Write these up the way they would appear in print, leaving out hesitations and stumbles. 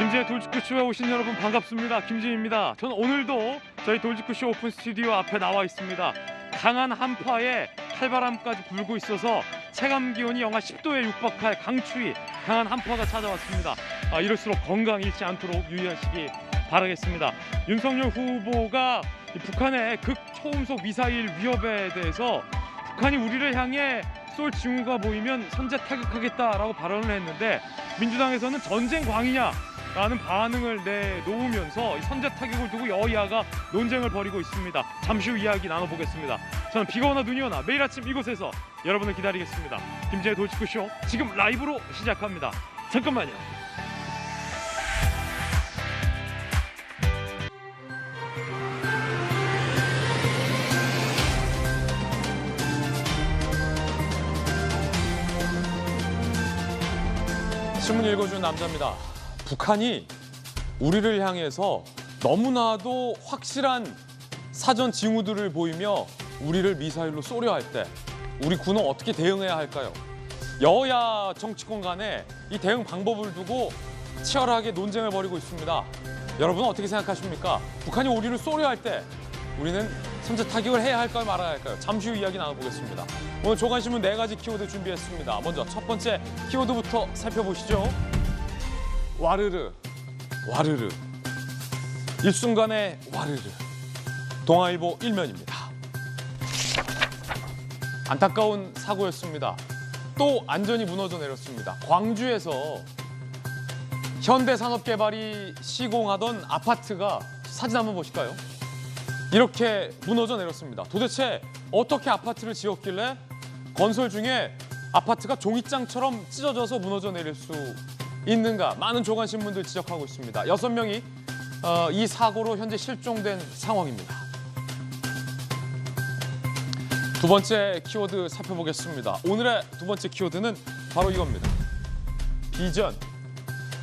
김진의 돌직구쇼에 오신 여러분 반갑습니다. 김진입니다. 저는 오늘도 저희 돌직구쇼 오픈 스튜디오 앞에 나와 있습니다. 강한 한파에 칼바람까지 불고 있어서 체감기온이 영하 10도에 육박할 강추위, 강한 한파가 찾아왔습니다. 이럴수록 건강 잃지 않도록 유의하시기 바라겠습니다. 윤석열 후보가 북한의 극초음속 미사일 위협에 대해서 북한이 우리를 향해 쏠 징후가 보이면 선제 타격하겠다라고 발언을 했는데, 민주당에서는 전쟁 광이냐 라는 반응을 내놓으면서 선제 타격을 두고 여야가 논쟁을 벌이고 있습니다. 잠시 후 이야기 나눠보겠습니다. 저는 비가 오나 눈이 오나 매일 아침 이곳에서 여러분을 기다리겠습니다. 김재의 돌직구쇼 지금 라이브로 시작합니다. 잠깐만요. 신문 읽어주는 남자입니다. 북한이 우리를 향해서 너무나도 확실한 사전 징후들을 보이며 우리를 미사일로 쏘려 할 때 우리 군은 어떻게 대응해야 할까요? 여야 정치권 간에 이 대응 방법을 두고 치열하게 논쟁을 벌이고 있습니다. 여러분은 어떻게 생각하십니까? 북한이 우리를 쏘려 할 때 우리는 선제 타격을 해야 할까요, 말아야 할까요? 잠시 후 이야기 나눠보겠습니다. 오늘 조간신문 4가지 키워드 준비했습니다. 먼저 첫 번째 키워드부터 살펴보시죠. 와르르, 와르르. 일순간의 와르르. 동아일보 1면입니다. 안타까운 사고였습니다. 또 안전이 무너져 내렸습니다. 광주에서 현대산업개발이 시공하던 아파트가 사진 한번 보실까요? 이렇게 무너져 내렸습니다. 도대체 어떻게 아파트를 지었길래 건설 중에 아파트가 종이장처럼 찢어져서 무너져 내릴 수 있는가? 많은 조간신문들 지적하고 있습니다. 6명이 이 사고로 현재 실종된 상황입니다. 두 번째 키워드 살펴보겠습니다. 오늘의 두 번째 키워드는 바로 이겁니다. 비전.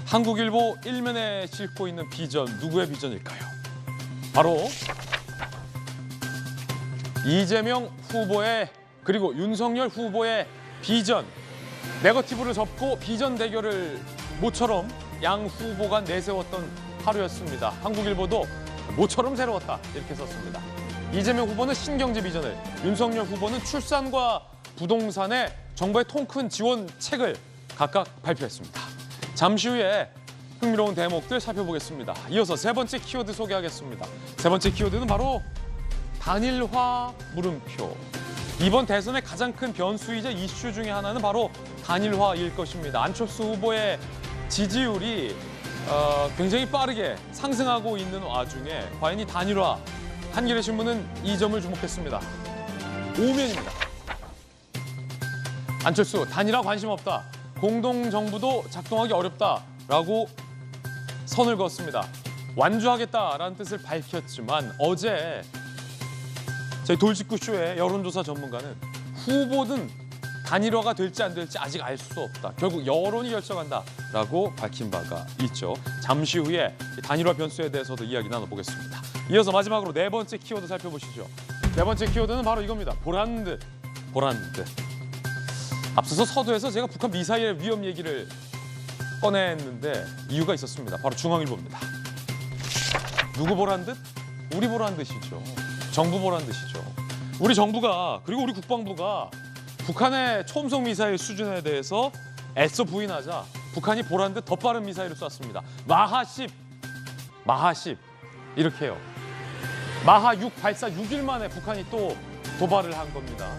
한국일보 1면에 싣고 있는 비전, 누구의 비전일까요? 바로 이재명 후보의, 그리고 윤석열 후보의 비전. 네거티브를 접고 비전 대결을 모처럼 양 후보 간 내세웠던 하루였습니다. 한국일보도 모처럼 새로웠다 이렇게 썼습니다. 이재명 후보는 신경제 비전을, 윤석열 후보는 출산과 부동산에 정부의 통큰 지원책을 각각 발표했습니다. 잠시 후에 흥미로운 대목들 살펴보겠습니다. 이어서 세 번째 키워드 소개하겠습니다. 세 번째 키워드는 바로 단일화 물음표. 이번 대선의 가장 큰 변수이자 이슈 중에 하나는 바로 단일화일 것입니다. 안철수 후보의 지지율이 굉장히 빠르게 상승하고 있는 와중에 과연 이 단일화, 한겨레 신문은 이 점을 주목했습니다. 5면입니다. 안철수, 단일화 관심 없다. 공동정부도 작동하기 어렵다라고 선을 그었습니다. 완주하겠다라는 뜻을 밝혔지만 어제 저희 돌직구쇼의 여론조사 전문가는 후보든 단일화가 될지 안 될지 아직 알 수 없다. 결국 여론이 결정한다라고 밝힌 바가 있죠. 잠시 후에 단일화 변수에 대해서도 이야기 나눠보겠습니다. 이어서 마지막으로 네 번째 키워드 살펴보시죠. 네 번째 키워드는 바로 이겁니다. 보란듯, 보란듯. 앞서서 서두에서 제가 북한 미사일 위험 얘기를 꺼냈는데 이유가 있었습니다. 바로 중앙일보입니다. 누구 보란듯? 우리 보란듯이죠. 정부 보란듯이죠. 우리 정부가, 그리고 우리 국방부가 북한의 초음속 미사일 수준에 대해서 애써 부인하자 북한이 보란듯 더 빠른 미사일을 쐈습니다. 마하10, 마하10 이렇게 해요. 마하6 발사 6일 만에 북한이 또 도발을 한 겁니다.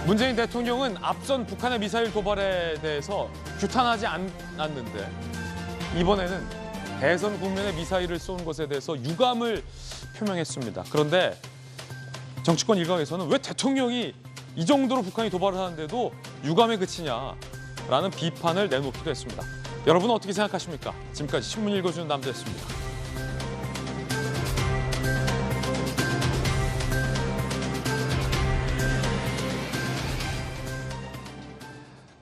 문재인 대통령은 앞선 북한의 미사일 도발에 대해서 규탄하지 않았는데 이번에는 대선 국면에 미사일을 쏜 것에 대해서 유감을 표명했습니다. 그런데 정치권 일각에서는 왜 대통령이 이 정도로 북한이 도발을 하는데도 유감에 그치냐라는 비판을 내놓기도 했습니다. 여러분은 어떻게 생각하십니까? 지금까지 신문 읽어주는 남자였습니다.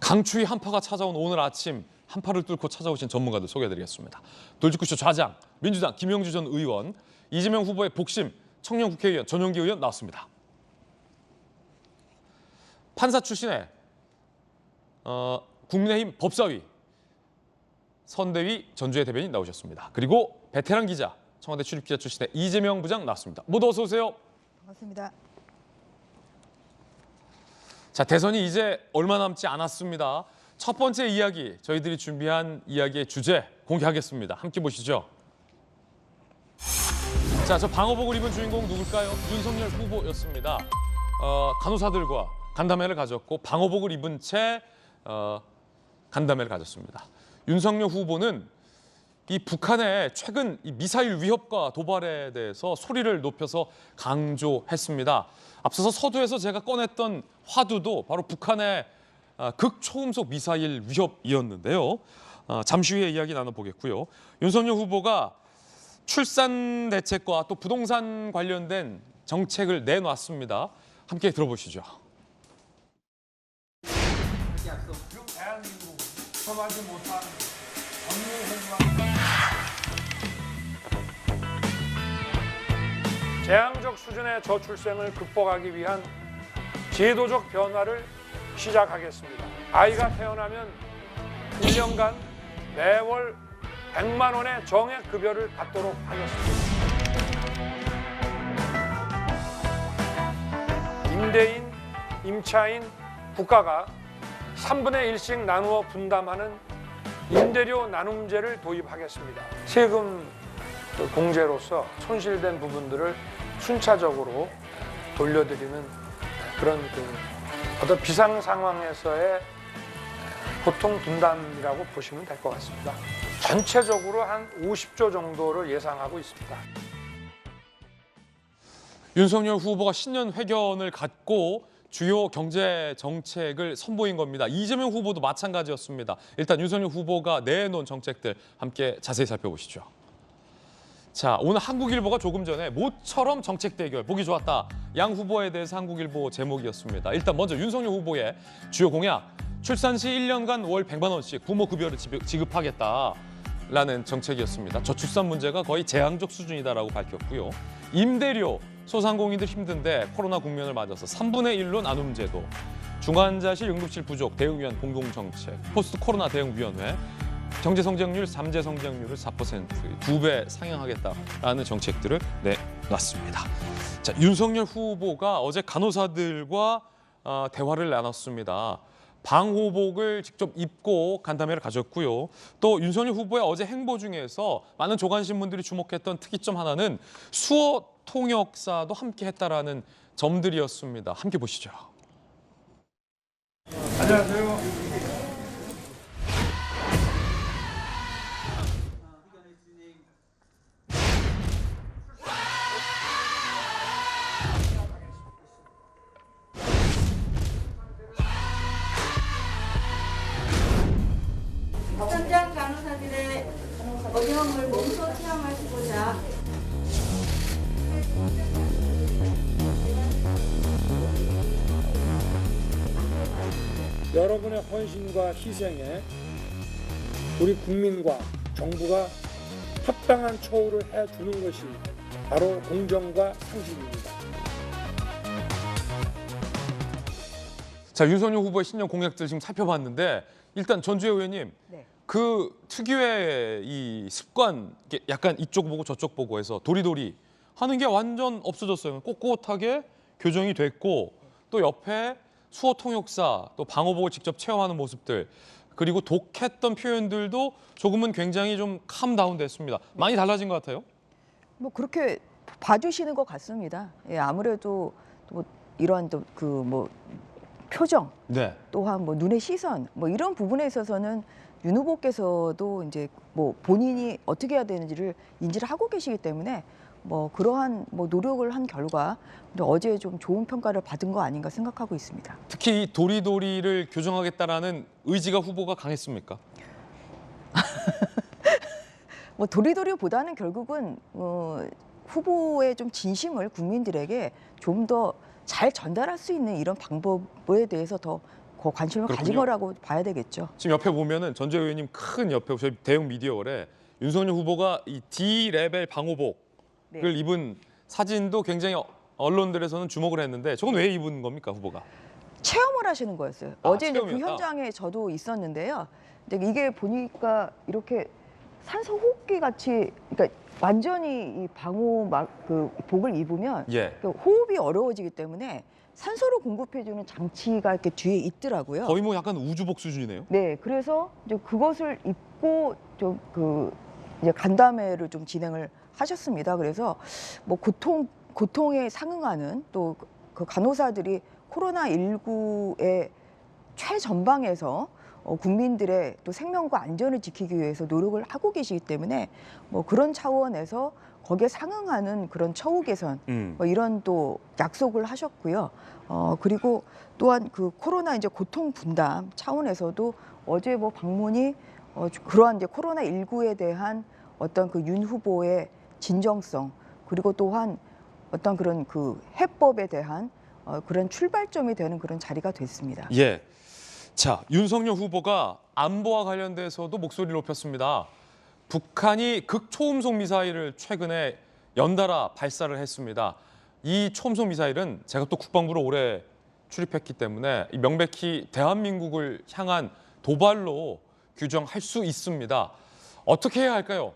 강추위 한파가 찾아온 오늘 아침, 한파를 뚫고 찾아오신 전문가들 소개해드리겠습니다. 돌직구쇼 좌장, 민주당 김영주 전 의원, 이재명 후보의 복심, 청년 국회의원 전용기 의원 나왔습니다. 판사 출신의 국민의힘 법사위 선대위 전주의 대변인 나오셨습니다. 그리고 베테랑 기자, 청와대 출입기자 출신의 이재명 부장 나왔습니다. 모두 어서 오세요. 반갑습니다. 자, 대선이 이제 얼마 남지 않았습니다. 첫 번째 이야기, 저희들이 준비한 이야기의 주제 공개하겠습니다. 함께 보시죠. 자, 저 방호복을 입은 주인공 누굴까요? 윤석열 후보였습니다. 간호사들과 간담회를 가졌고 방호복을 입은 채 간담회를 가졌습니다. 윤석열 후보는 이 북한의 최근 이 미사일 위협과 도발에 대해서 소리를 높여서 강조했습니다. 앞서서 서두에서 제가 꺼냈던 화두도 바로 북한의 극초음속 미사일 위협이었는데요. 잠시 후에 이야기 나눠보겠고요. 윤석열 후보가 출산 대책과 또 부동산 관련된 정책을 내놨습니다. 함께 들어보시죠. 대한민국 처하지 못한 재앙적 수준의 저출생을 극복하기 위한 제도적 변화를 시작하겠습니다. 아이가 태어나면 1년간 매월 100만 원의 정액 급여를 받도록 하겠습니다. 임대인, 임차인, 국가가 3분의 1씩 나누어 분담하는 임대료 나눔제를 도입하겠습니다. 세금 공제로서 손실된 부분들을 순차적으로 돌려드리는 그런 어떤 비상 상황에서의 고통 분담이라고 보시면 될 것 같습니다. 전체적으로 한 50조 정도를 예상하고 있습니다. 윤석열 후보가 신년 회견을 갖고 주요 경제 정책을 선보인 겁니다. 이재명 후보도 마찬가지였습니다. 일단 윤석열 후보가 내놓은 정책들 함께 자세히 살펴보시죠. 자, 오늘 한국일보가 조금 전에 모처럼 정책 대결 보기 좋았다. 양 후보에 대해서 한국일보 제목이었습니다. 일단 먼저 윤석열 후보의 주요 공약. 출산 시 1년간 월 100만 원씩 부모 급여를 지급하겠다라는 정책이었습니다. 저출산 문제가 거의 재앙적 수준이다라고 밝혔고요. 임대료, 소상공인들 힘든데 코로나 국면을 맞아서 3분의 1로 나눔 제도, 중환자실 응급실 부족 대응위원 공동정책, 포스트 코로나 대응위원회, 경제 성장률, 잠재 성장률을 4%, 2배 상향하겠다라는 정책들을 내놨습니다. 자, 윤석열 후보가 어제 간호사들과 대화를 나눴습니다. 방호복을 직접 입고 간담회를 가졌고요. 또 윤석열 후보의 어제 행보 중에서 많은 조간신문들이 주목했던 특이점 하나는 수어 통역사도 함께 했다라는 점들이었습니다. 함께 보시죠. 안녕하세요. 현장 간호사들의 어려움을 몸소 체험하시고자 여러분의 헌신과 희생에 우리 국민과 정부가 합당한 처우를 해주는 것이 바로 공정과 상식입니다. 자, 윤석열 후보의 신년 공약들 지금 살펴봤는데 일단 전주혜 의원님, 네. 그 특유의 이 습관, 약간 이쪽 보고 저쪽 보고 해서 도리도리 하는 게 완전 없어졌어요. 꼿꼿하게 교정이 됐고 또 옆에 수어 통역사, 또 방호복을 직접 체험하는 모습들, 그리고 독했던 표현들도 조금은 굉장히 좀 캄다운 됐습니다. 많이 달라진 것 같아요. 뭐 그렇게 봐주시는 것 같습니다. 예, 아무래도 뭐 이러한 또 그 뭐 표정, 네. 또한 뭐 눈의 시선, 뭐 이런 부분에 있어서는 윤 후보께서도 이제 뭐 본인이 어떻게 해야 되는지를 인지를 하고 계시기 때문에 뭐 그러한 뭐 노력을 한 결과 어제 좀 좋은 평가를 받은 거 아닌가 생각하고 있습니다. 특히 이 도리도리를 교정하겠다라는 의지가 후보가 강했습니까? 뭐 도리도리보다는 결국은 후보의 좀 진심을 국민들에게 좀 더 잘 전달할 수 있는 이런 방법에 대해서 더 관심을 그렇군요. 가진 거라고 봐야 되겠죠. 지금 옆에 보면은 전주혜 의원님 큰 옆에 저희 대형 미디어월에 윤석열 후보가 이 D 레벨 방호복을 네. 입은 사진도 굉장히 언론들에서는 주목을 했는데 저건 왜 입은 겁니까, 후보가? 체험을 하시는 거였어요. 아, 어제 이제 그 체험이었다? 현장에 저도 있었는데요. 근데 이게 보니까 이렇게 산소 호흡기 같이, 그러니까 완전히 이 방호막 그 복을 입으면 예. 그 호흡이 어려워지기 때문에 산소를 공급해주는 장치가 이렇게 뒤에 있더라고요. 거의 뭐 약간 우주복 수준이네요. 네, 그래서 이제 그것을 입고 좀 이제 간담회를 좀 진행을 하셨습니다. 그래서 뭐 고통에 상응하는 또 그 간호사들이 코로나19의 최전방에서 국민들의 또 생명과 안전을 지키기 위해서 노력을 하고 계시기 때문에 뭐 그런 차원에서 거기에 상응하는 그런 처우 개선 뭐 이런 또 약속을 하셨고요. 그리고 또한 그 코로나 이제 고통 분담 차원에서도 어제 뭐 방문이 그러한 이제 코로나19에 대한 어떤 그 윤 후보의 진정성 그리고 또한 어떤 그런 그 해법에 대한 그런 출발점이 되는 그런 자리가 됐습니다. 예. 자, 윤석열 후보가 안보와 관련돼서도 목소리를 높였습니다. 북한이 극초음속 미사일을 최근에 연달아 발사를 했습니다. 이 초음속 미사일은 제가 또 국방부로 오래 출입했기 때문에 명백히 대한민국을 향한 도발로 규정할 수 있습니다. 어떻게 해야 할까요?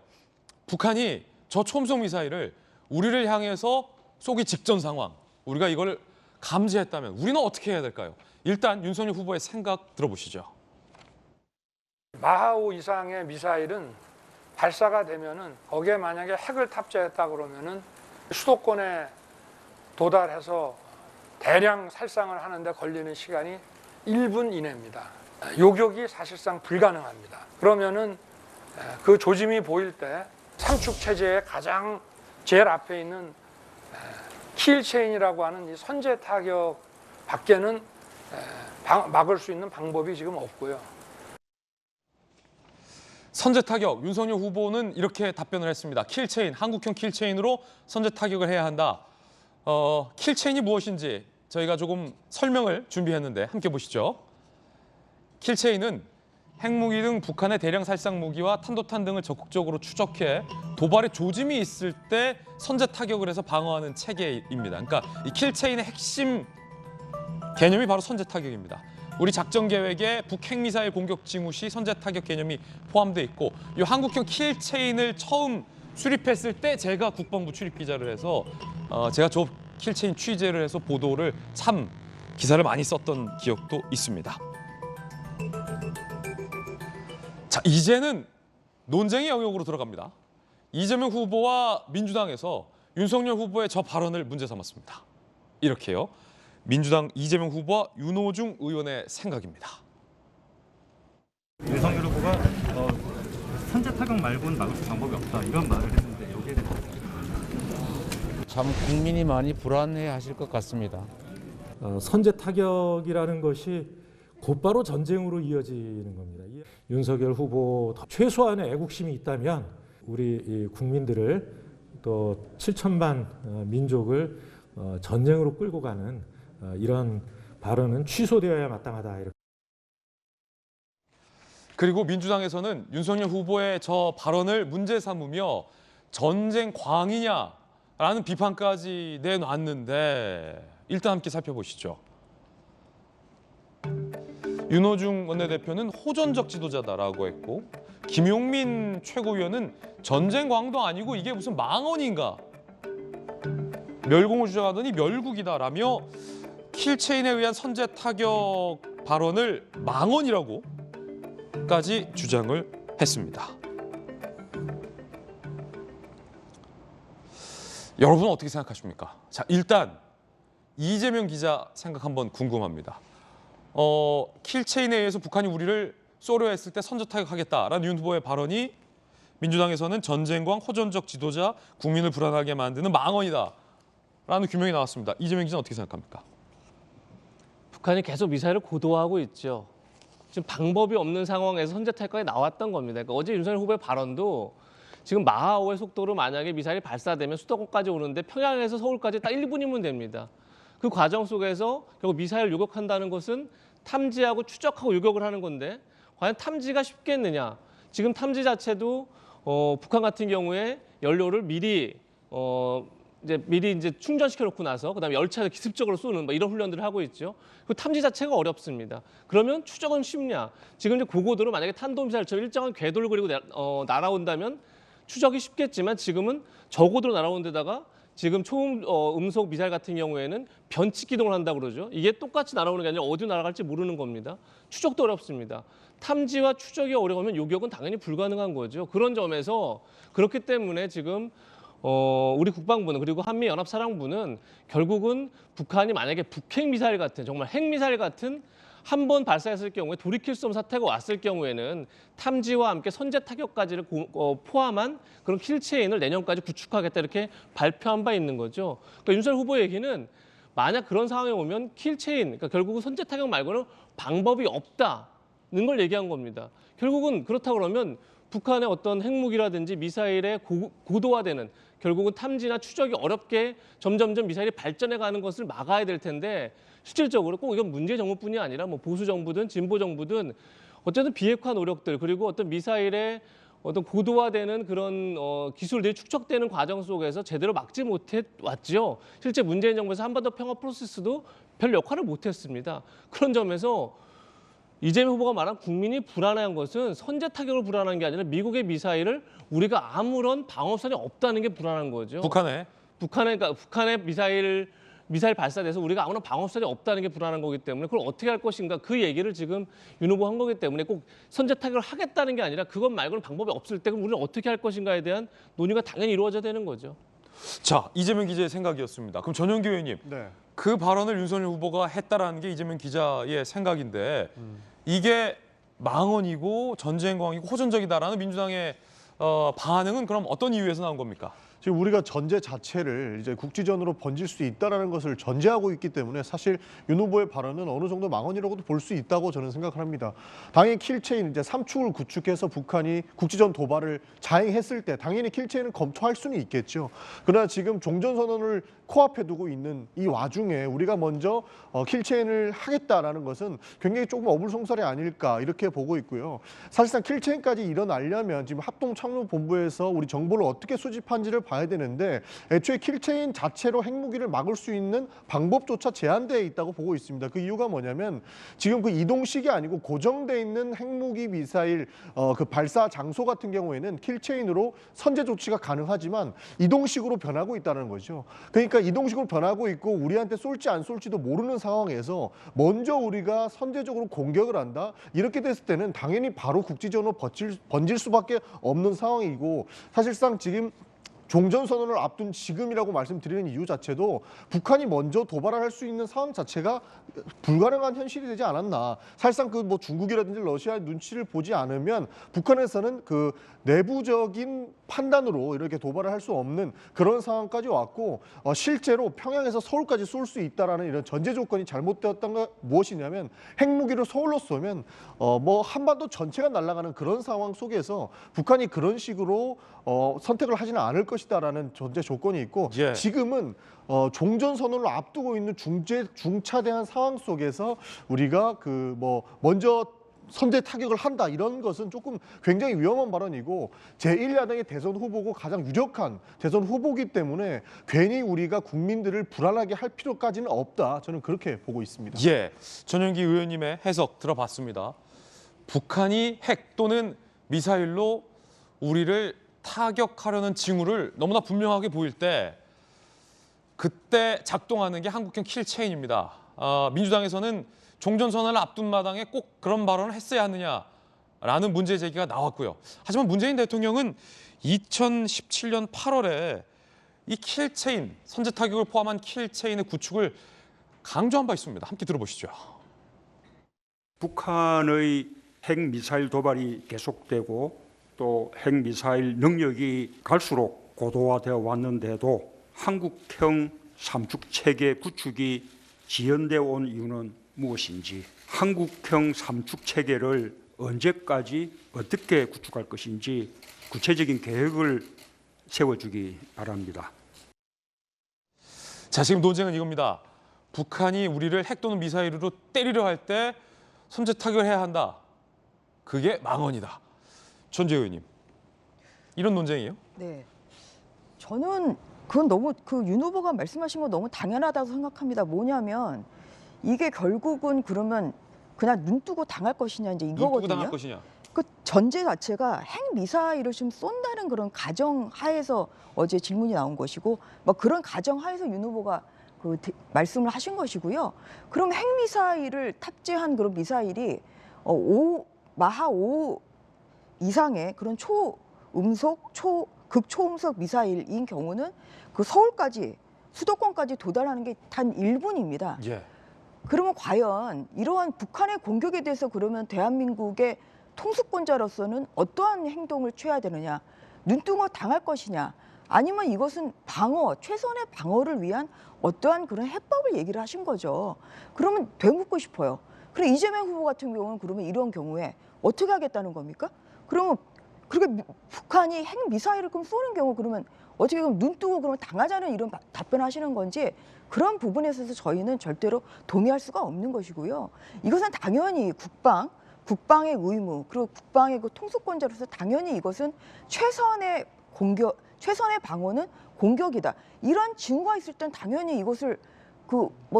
북한이 저 초음속 미사일을 우리를 향해서 쏘기 직전 상황, 우리가 이걸 감지했다면 우리는 어떻게 해야 될까요? 일단 윤석열 후보의 생각 들어보시죠. 마하5 이상의 미사일은 발사가 되면은 거기에 만약에 핵을 탑재했다 그러면은 수도권에 도달해서 대량 살상을 하는데 걸리는 시간이 1분 이내입니다. 요격이 사실상 불가능합니다. 그러면은 그 조짐이 보일 때 삼축 체제의 가장 제일 앞에 있는 킬체인이라고 하는 이 선제 타격 밖에는 막을 수 있는 방법이 지금 없고요. 선제 타격, 윤석열 후보는 이렇게 답변을 했습니다. 킬체인, 한국형 킬체인으로 선제 타격을 해야 한다. 킬체인이 무엇인지 저희가 조금 설명을 준비했는데 함께 보시죠. 킬체인은 핵무기 등 북한의 대량 살상 무기와 탄도탄 등을 적극적으로 추적해 도발의 조짐이 있을 때 선제 타격을 해서 방어하는 체계입니다. 그러니까 이 킬체인의 핵심 개념이 바로 선제 타격입니다. 우리 작전 계획에 북핵미사일 공격 징후 시 선제 타격 개념이 포함되어 있고 이 한국형 킬체인을 처음 수립했을 때 제가 국방부 출입 기자를 해서 제가 저 킬체인 취재를 해서 보도를 참 기사를 많이 썼던 기억도 있습니다. 자, 이제는 논쟁의 영역으로 들어갑니다. 이재명 후보와 민주당에서 윤석열 후보의 저 발언을 문제 삼았습니다. 이렇게요. 민주당 이재명 후보와 윤호중 의원의 생각입니다. 윤석열 후보가 선제 타격 말고는 막을 수 방법이 없다 이런 말을 했는데 여기에 대해서 참 국민이 많이 불안해하실 것 같습니다. 선제 타격이라는 것이 곧바로 전쟁으로 이어지는 겁니다. 윤석열 후보 최소한의 애국심이 있다면 우리 국민들을 또 7천만 민족을 전쟁으로 끌고 가는 이런 발언은 취소되어야 마땅하다. 이렇게. 그리고 민주당에서는 윤석열 후보의 저 발언을 문제 삼으며 전쟁 광이냐라는 비판까지 내놨는데 일단 함께 살펴보시죠. 윤호중 원내대표는 호전적 지도자다라고 했고 김용민 최고위원은 전쟁 광도 아니고 이게 무슨 망언인가. 멸공을 주장하더니 멸국이다라며 킬체인에 의한 선제 타격 발언을 망언이라고까지 주장을 했습니다. 여러분은 어떻게 생각하십니까? 자, 일단 이재명 기자 생각 한번 궁금합니다. 킬체인에 의해서 북한이 우리를 쏘려 했을 때 선제 타격하겠다라는 윤 후보의 발언이 민주당에서는 전쟁광, 호전적 지도자, 국민을 불안하게 만드는 망언이다라는 규명이 나왔습니다. 이재명 기자는 어떻게 생각합니까? 북한이 계속 미사일을 고도화하고 있죠. 지금 방법이 없는 상황에서 선제 타격까지 나왔던 겁니다. 그러니까 어제 윤석열 후보의 발언도 지금 마하5의 속도로 만약에 미사일이 발사되면 수도권까지 오는데 평양에서 서울까지 딱 1분이면 됩니다. 그 과정 속에서 결국 미사일 요격한다는 것은 탐지하고 추적하고 요격을 하는 건데 과연 탐지가 쉽겠느냐. 지금 탐지 자체도 북한 같은 경우에 연료를 미리 이제 미리 이제 충전시켜 놓고 나서 그다음에 열차에서 기습적으로 쏘는 뭐 이런 훈련들을 하고 있죠. 그 탐지 자체가 어렵습니다. 그러면 추적은 쉽냐? 지금 이제 고고도로 만약에 탄도미사일처럼 일정한 궤도를 그리고 날아온다면 추적이 쉽겠지만 지금은 저고도로 날아온 데다가 지금 음속 미사일 같은 경우에는 변칙 기동을 한다고 그러죠. 이게 똑같이 날아오는 게 아니라 어디로 날아갈지 모르는 겁니다. 추적도 어렵습니다. 탐지와 추적이 어려우면 요격은 당연히 불가능한 거죠. 그런 점에서 그렇기 때문에 지금 우리 국방부는 그리고 한미연합사령부는 결국은 북한이 만약에 북핵 미사일 같은 정말 핵 미사일 같은 한 번 발사했을 경우에 돌이킬 수 없는 사태가 왔을 경우에는 탐지와 함께 선제 타격까지를 포함한 그런 킬체인을 내년까지 구축하겠다 이렇게 발표한 바 있는 거죠. 그러니까 윤석열 후보 얘기는 만약 그런 상황에 오면 킬체인, 그러니까 결국은 선제 타격 말고는 방법이 없다는 걸 얘기한 겁니다. 결국은 그렇다 그러면 북한의 어떤 핵무기라든지 미사일의 고도화되는 결국은 탐지나 추적이 어렵게 점점점 미사일이 발전해 가는 것을 막아야 될 텐데 실질적으로 꼭 이건 문재인 정부뿐이 아니라 뭐 보수 정부든 진보 정부든 어쨌든 비핵화 노력들 그리고 어떤 미사일의 어떤 고도화되는 그런 기술들이 축적되는 과정 속에서 제대로 막지 못해 왔죠. 실제 문재인 정부에서 한반도 평화 프로세스도 별 역할을 못했습니다. 그런 점에서 이재명 후보가 말한 국민이 불안한 것은 선제 타격을 불안한 게 아니라 미국의 미사일을 우리가 아무런 방어선이 없다는 게 불안한 거죠. 북한의 미사일 발사돼서 우리가 아무런 방어선이 없다는 게 불안한 거기 때문에 그걸 어떻게 할 것인가 그 얘기를 지금 윤 후보 한 거기 때문에 꼭 선제 타격을 하겠다는 게 아니라 그것 말고는 방법이 없을 때 그럼 우리는 어떻게 할 것인가에 대한 논의가 당연히 이루어져야 되는 거죠. 자, 이재명 기자의 생각이었습니다. 그럼 전영기 의원님, 그 발언을 윤석열 후보가 했다라는 게 이재명 기자의 생각인데 이게 망언이고 전쟁광이고 호전적이다라는 민주당의 반응은 그럼 어떤 이유에서 나온 겁니까? 지금 우리가 전제 자체를 이제 국지전으로 번질 수 있다라는 것을 전제하고 있기 때문에 사실 윤 후보의 발언은 어느 정도 망언이라고도 볼 수 있다고 저는 생각을 합니다. 당연히 킬체인 이제 3축을 구축해서 북한이 국지전 도발을 자행했을 때 당연히 킬체인을 검토할 수는 있겠죠. 그러나 지금 종전선언을 코앞에 두고 있는 이 와중에 우리가 먼저 킬체인을 하겠다라는 것은 굉장히 조금 어불성설이 아닐까 이렇게 보고 있고요. 사실상 킬체인까지 일어나려면 지금 합동참모본부에서 우리 정보를 어떻게 수집한지를 봐야 되는데 애초에 킬체인 자체로 핵무기를 막을 수 있는 방법조차 제한되어 있다고 보고 있습니다. 그 이유가 뭐냐면 지금 그 이동식이 아니고 고정돼 있는 핵무기 미사일 그 발사 장소 같은 경우에는 킬체인으로 선제 조치가 가능하지만 이동식으로 변하고 있다는 거죠. 그러니까 이동식으로 변하고 있고 우리한테 쏠지 안 쏠지도 모르는 상황에서 먼저 우리가 선제적으로 공격을 한다. 이렇게 됐을 때는 당연히 바로 국지전으로 번질 수밖에 없는 상황이고 사실상 지금 종전선언을 앞둔 지금이라고 말씀드리는 이유 자체도 북한이 먼저 도발을 할 수 있는 상황 자체가 불가능한 현실이 되지 않았나. 사실상 그 뭐 중국이라든지 러시아의 눈치를 보지 않으면 북한에서는 그 내부적인 판단으로 이렇게 도발을 할 수 없는 그런 상황까지 왔고 실제로 평양에서 서울까지 쏠 수 있다라는 이런 전제 조건이 잘못되었던 건 무엇이냐면 핵무기를 서울로 쏘면 뭐 한반도 전체가 날아가는 그런 상황 속에서 북한이 그런 식으로 선택을 하지는 않을 것이다라는 전제 조건이 있고 지금은 종전선언을 앞두고 있는 중차대한 상황 속에서 우리가 그 뭐 먼저 선제 타격을 한다 이런 것은 조금 굉장히 위험한 발언이고 제1야당의 대선 후보고 가장 유력한 대선 후보기 때문에 괜히 우리가 국민들을 불안하게 할 필요까지는 없다. 저는 그렇게 보고 있습니다. 예, 전영기 의원님의 해석 들어봤습니다. 북한이 핵 또는 미사일로 우리를 타격하려는 징후를 너무나 분명하게 보일 때 그때 작동하는 게 한국형 킬체인입니다. 민주당에서는 종전선언을 앞둔 마당에 꼭 그런 발언을 했어야 하느냐라는 문제 제기가 나왔고요. 하지만 문재인 대통령은 2017년 8월에 이 킬체인, 선제 타격을 포함한 킬체인의 구축을 강조한 바 있습니다. 함께 들어보시죠. 북한의 핵미사일 도발이 계속되고 또 핵미사일 능력이 갈수록 고도화되어 왔는데도 한국형 삼축체계 구축이 지연되어 온 이유는 무엇인지, 한국형 삼축체계를 언제까지 어떻게 구축할 것인지 구체적인 계획을 세워주기 바랍니다. 자, 지금 논쟁은 이겁니다. 북한이 우리를 핵 또는 미사일으로 때리려 할 때 선제 타격을 해야 한다. 그게 망언이다. 전재 의원님, 이런 논쟁이에요? 네, 저는 그건 너무 윤 후보가 말씀하신 건 너무 당연하다고 생각합니다. 뭐냐면 이게 결국은 그러면 그냥 눈 뜨고 당할 것이냐 이제 눈 뜨고 이거거든요. 당할 것이냐. 그 전제 자체가 핵 미사일을 좀 쏜다는 그런 가정 하에서 어제 질문이 나온 것이고, 뭐 그런 가정 하에서 윤 후보가 말씀을 하신 것이고요. 그럼 핵 미사일을 탑재한 그런 미사일이 마하 5 이상의 그런 초음속, 극초음속 미사일인 경우는 그 서울까지 수도권까지 도달하는 게 단 1분입니다. 예. 그러면 과연 이러한 북한의 공격에 대해서 그러면 대한민국의 통수권자로서는 어떠한 행동을 취해야 되느냐? 눈뜨고 당할 것이냐? 아니면 이것은 최선의 방어를 위한 어떠한 그런 해법을 얘기를 하신 거죠. 그러면 되묻고 싶어요. 그럼 이재명 후보 같은 경우는 그러면 이런 경우에 어떻게 하겠다는 겁니까? 그러면 그렇게 북한이 핵 미사일을 그럼 쏘는 경우 그러면 어떻게 그럼 눈 뜨고 그러면 당하자는 이런 답변하시는 건지, 그런 부분에 있어서 저희는 절대로 동의할 수가 없는 것이고요. 이것은 당연히 국방의 의무, 그리고 국방의 그 통수권자로서 당연히 이것은 최선의 방어는 공격이다. 이런 징후가 있을 땐 당연히 이것을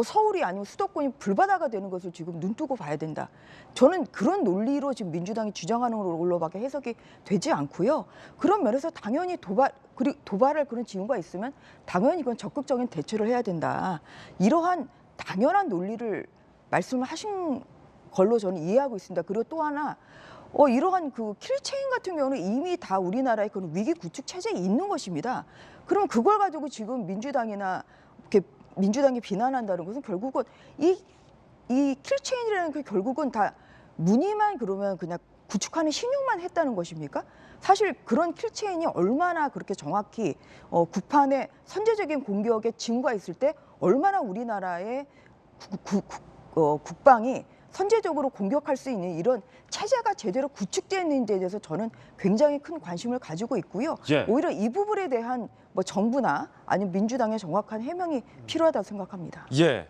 서울이 아니면 수도권이 불바다가 되는 것을 지금 눈 뜨고 봐야 된다. 저는 그런 논리로 지금 민주당이 주장하는 걸로밖에 해석이 되지 않고요. 그런 면에서 당연히 도발할 그런 징후가 있으면 당연히 이건 적극적인 대처를 해야 된다. 이러한 당연한 논리를 말씀을 하신 걸로 저는 이해하고 있습니다. 그리고 또 하나 이러한 킬체인 같은 경우는 이미 다 우리나라의 그런 위기 구축 체제에 있는 것입니다. 그럼 그걸 가지고 지금 민주당이 비난한다는 것은 결국은 이 킬체인이라는 게 결국은 다 문의만 그러면 그냥 구축하는 신용만 했다는 것입니까? 사실 그런 킬체인이 얼마나 그렇게 정확히 북한의 선제적인 공격에 징후가 있을 때 얼마나 우리나라의 국방이 선제적으로 공격할 수 있는 이런 체제가 제대로 구축되어 있는지에 대해서 저는 굉장히 큰 관심을 가지고 있고요. 예. 오히려 이 부분에 대한 정부나 아니면 민주당의 정확한 해명이 필요하다고 생각합니다. 예.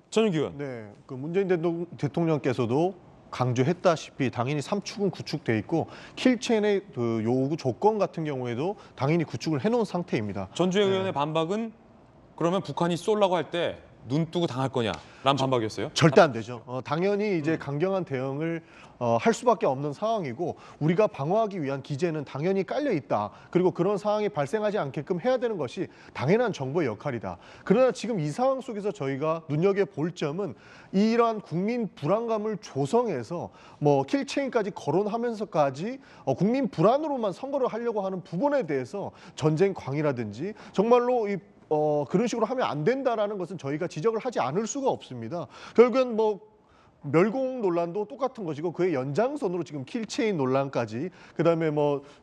전용기 의원. 네, 문재인 대통령께서도 강조했다시피 당연히 3축은 구축돼 있고 킬체인의 요구 조건 같은 경우에도 당연히 구축을 해놓은 상태입니다. 전주혜 의원의 반박은 그러면 북한이 쏠라고 할 때 눈 뜨고 당할 거냐라는 반박이었어요? 절대 안 되죠. 당연히 이제 강경한 대응을 할 수밖에 없는 상황이고, 우리가 방어하기 위한 기제는 당연히 깔려 있다. 그리고 그런 상황이 발생하지 않게끔 해야 되는 것이 당연한 정부의 역할이다. 그러나 지금 이 상황 속에서 저희가 눈여겨볼 점은 이러한 국민 불안감을 조성해서 킬체인까지 거론하면서까지 국민 불안으로만 선거를 하려고 하는 부분에 대해서 전쟁광이라든지 정말로 그런 식으로 하면 안 된다라는 것은 저희가 지적을 하지 않을 수가 없습니다. 결국엔 멸공 논란도 똑같은 것이고, 그의 연장선으로 지금 킬체인 논란까지, 그다음에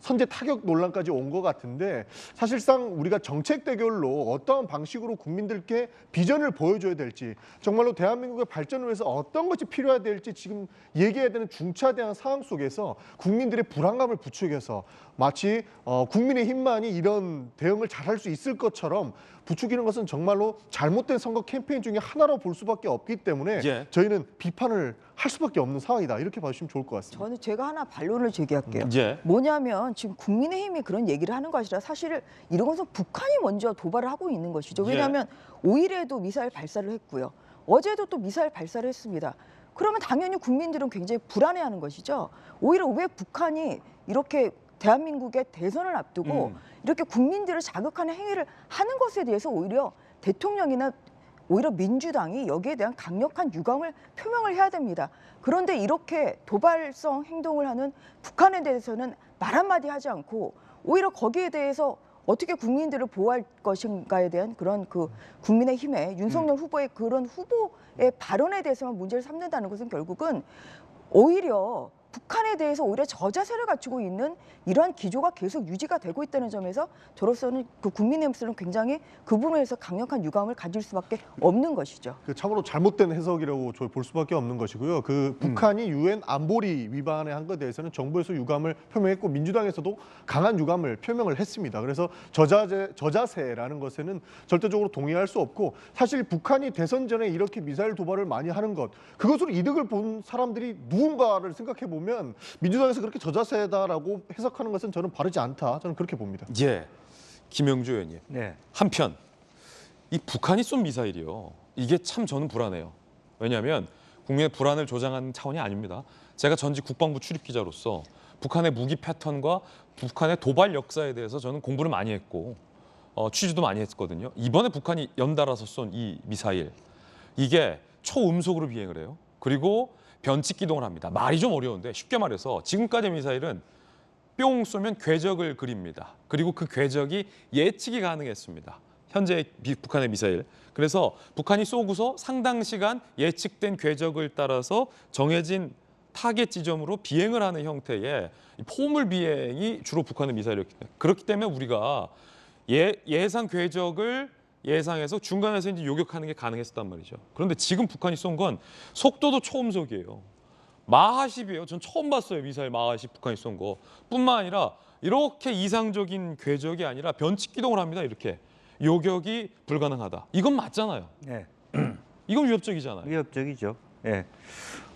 선제 타격 논란까지 온 것 같은데, 사실상 우리가 정책 대결로 어떠한 방식으로 국민들께 비전을 보여줘야 될지, 정말로 대한민국의 발전을 위해서 어떤 것이 필요해야 될지 지금 얘기해야 되는 중차대한 상황 속에서 국민들의 불안감을 부추겨서 마치 국민의힘만이 이런 대응을 잘할 수 있을 것처럼 부추기는 것은 정말로 잘못된 선거 캠페인 중에 하나로 볼 수밖에 없기 때문에 예. 저희는 비판을 할 수밖에 없는 상황이다, 이렇게 봐주시면 좋을 것 같습니다. 제가 하나 반론을 제기할게요. 예. 뭐냐면 지금 국민의힘이 그런 얘기를 하는 것이라 사실 이런 것은 북한이 먼저 도발을 하고 있는 것이죠. 왜냐하면 5일에도 미사일 발사를 했고요. 어제도 또 미사일 발사를 했습니다. 그러면 당연히 국민들은 굉장히 불안해하는 것이죠. 오히려 왜 북한이 이렇게 대한민국의 대선을 앞두고 이렇게 국민들을 자극하는 행위를 하는 것에 대해서 오히려 대통령이나 오히려 민주당이 여기에 대한 강력한 유감을 표명을 해야 됩니다. 그런데 이렇게 도발성 행동을 하는 북한에 대해서는 말 한마디 하지 않고 오히려 거기에 대해서 어떻게 국민들을 보호할 것인가에 대한 그런 국민의힘의 윤석열 후보의 그런 후보의 발언에 대해서만 문제를 삼는다는 것은 결국은 오히려 북한에 대해서 오히려 저자세를 갖추고 있는 이러한 기조가 계속 유지가 되고 있다는 점에서 저로서는 국민의힘으로서는 굉장히 그 부분에서 강력한 유감을 가질 수밖에 없는 것이죠. 참으로 잘못된 해석이라고 볼 수밖에 없는 것이고요. 북한이 유엔 안보리 위반에 한 것에 대해서는 정부에서 유감을 표명했고, 민주당에서도 강한 유감을 표명을 했습니다. 그래서 저자세라는 것에는 절대적으로 동의할 수 없고, 사실 북한이 대선 전에 이렇게 미사일 도발을 많이 하는 것, 그것으로 이득을 본 사람들이 누군가를 생각해 보면 민주당에서 그렇게 저자세다라고 해석하는 것은 저는 바르지 않다, 저는 그렇게 봅니다. 예. 김영주 의원님. 네. 한편 이 북한이 쏜 미사일이요. 이게 참 저는 불안해요. 왜냐하면 국민의 불안을 조장하는 차원이 아닙니다. 제가 전직 국방부 출입 기자로서 북한의 무기 패턴과 북한의 도발 역사에 대해서 저는 공부를 많이 했고 취재도 많이 했거든요. 이번에 북한이 연달아서 쏜 이 미사일, 이게 초음속으로 비행을 해요. 그리고 변칙 기동을 합니다. 말이 좀 어려운데 쉽게 말해서 지금까지의 미사일은 뿅 쏘면 궤적을 그립니다. 그리고 그 궤적이 예측이 가능했습니다. 현재 북한의 미사일. 그래서 북한이 쏘고서 상당 시간 예측된 궤적을 따라서 정해진 타겟 지점으로 비행을 하는 형태의 포물 비행이 주로 북한의 미사일이었기 때문에, 그렇기 때문에 우리가 예상 궤적을 예상해서 중간에서 이제 요격하는 게 가능했었단 말이죠. 그런데 지금 북한이 쏜 건 속도도 초음속이에요. 마하 10이에요. 전 처음 봤어요. 미사일 마하 10 북한이 쏜 거. 뿐만 아니라 이렇게 이상적인 궤적이 아니라 변칙 기동을 합니다. 이렇게. 요격이 불가능하다. 이건 맞잖아요. 네. 이건 위협적이잖아요. 위협적이죠. 예.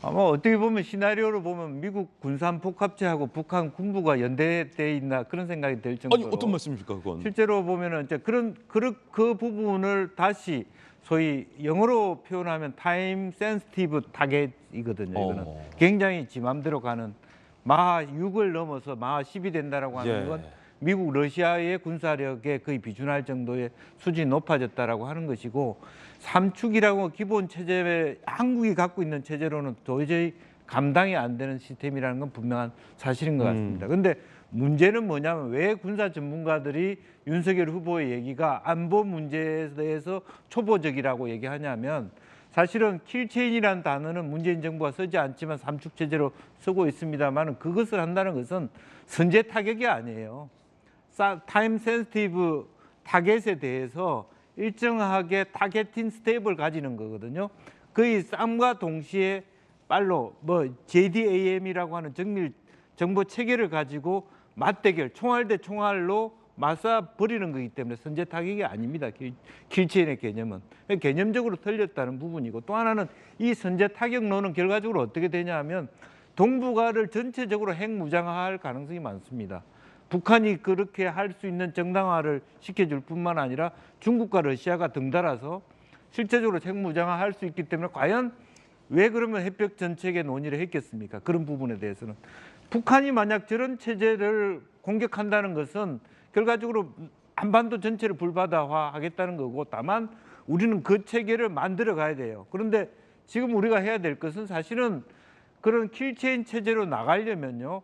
아마 어떻게 보면 시나리오로 보면 미국 군산 폭합체하고 북한 군부가 연대돼 있나 그런 생각이 들 정도로. 아니 어떤 말씀입니까 그건? 실제로 보면은 이제 그 부분을 다시 소위 영어로 표현하면 타임 센시티브 타겟이거든요. 이거는 굉장히 지 맘대로 가는 마하 6을 넘어서 마하 10이 된다라고 하는 건 미국 러시아의 군사력에 거의 비준할 정도의 수준이 높아졌다라고 하는 것이고, 삼축이라고 기본 체제에 한국이 갖고 있는 체제로는 도저히 감당이 안 되는 시스템이라는 건 분명한 사실인 것 같습니다. 그런데 문제는 뭐냐면 왜 군사 전문가들이 윤석열 후보의 얘기가 안보 문제에 대해서 초보적이라고 얘기하냐면, 사실은 킬체인이라는 단어는 문재인 정부가 쓰지 않지만 삼축 체제로 쓰고 있습니다만, 그것을 한다는 것은 선제 타격이 아니에요. 타임 센시티브 타겟에 대해서 일정하게 타겟팅 스텝을 가지는 거거든요. 거의 쌈과 동시에 빨로 JDAM이라고 하는 정밀 정보 체계를 가지고 맞대결, 총알 대 총알로 맞서 버리는 거기 때문에 선제 타격이 아닙니다. 킬체인의 개념은. 개념적으로 틀렸다는 부분이고, 또 하나는 이 선제 타격론은 결과적으로 어떻게 되냐 하면 동북아를 전체적으로 핵무장화할 가능성이 많습니다. 북한이 그렇게 할 수 있는 정당화를 시켜줄 뿐만 아니라 중국과 러시아가 덩달아서 실제적으로 핵무장화할 수 있기 때문에, 과연 왜 그러면 해벽 전책에 논의를 했겠습니까? 그런 부분에 대해서는. 북한이 만약 저런 체제를 공격한다는 것은 결과적으로 한반도 전체를 불바다화하겠다는 거고, 다만 우리는 그 체계를 만들어 가야 돼요. 그런데 지금 우리가 해야 될 것은 사실은 그런 킬체인 체제로 나가려면요,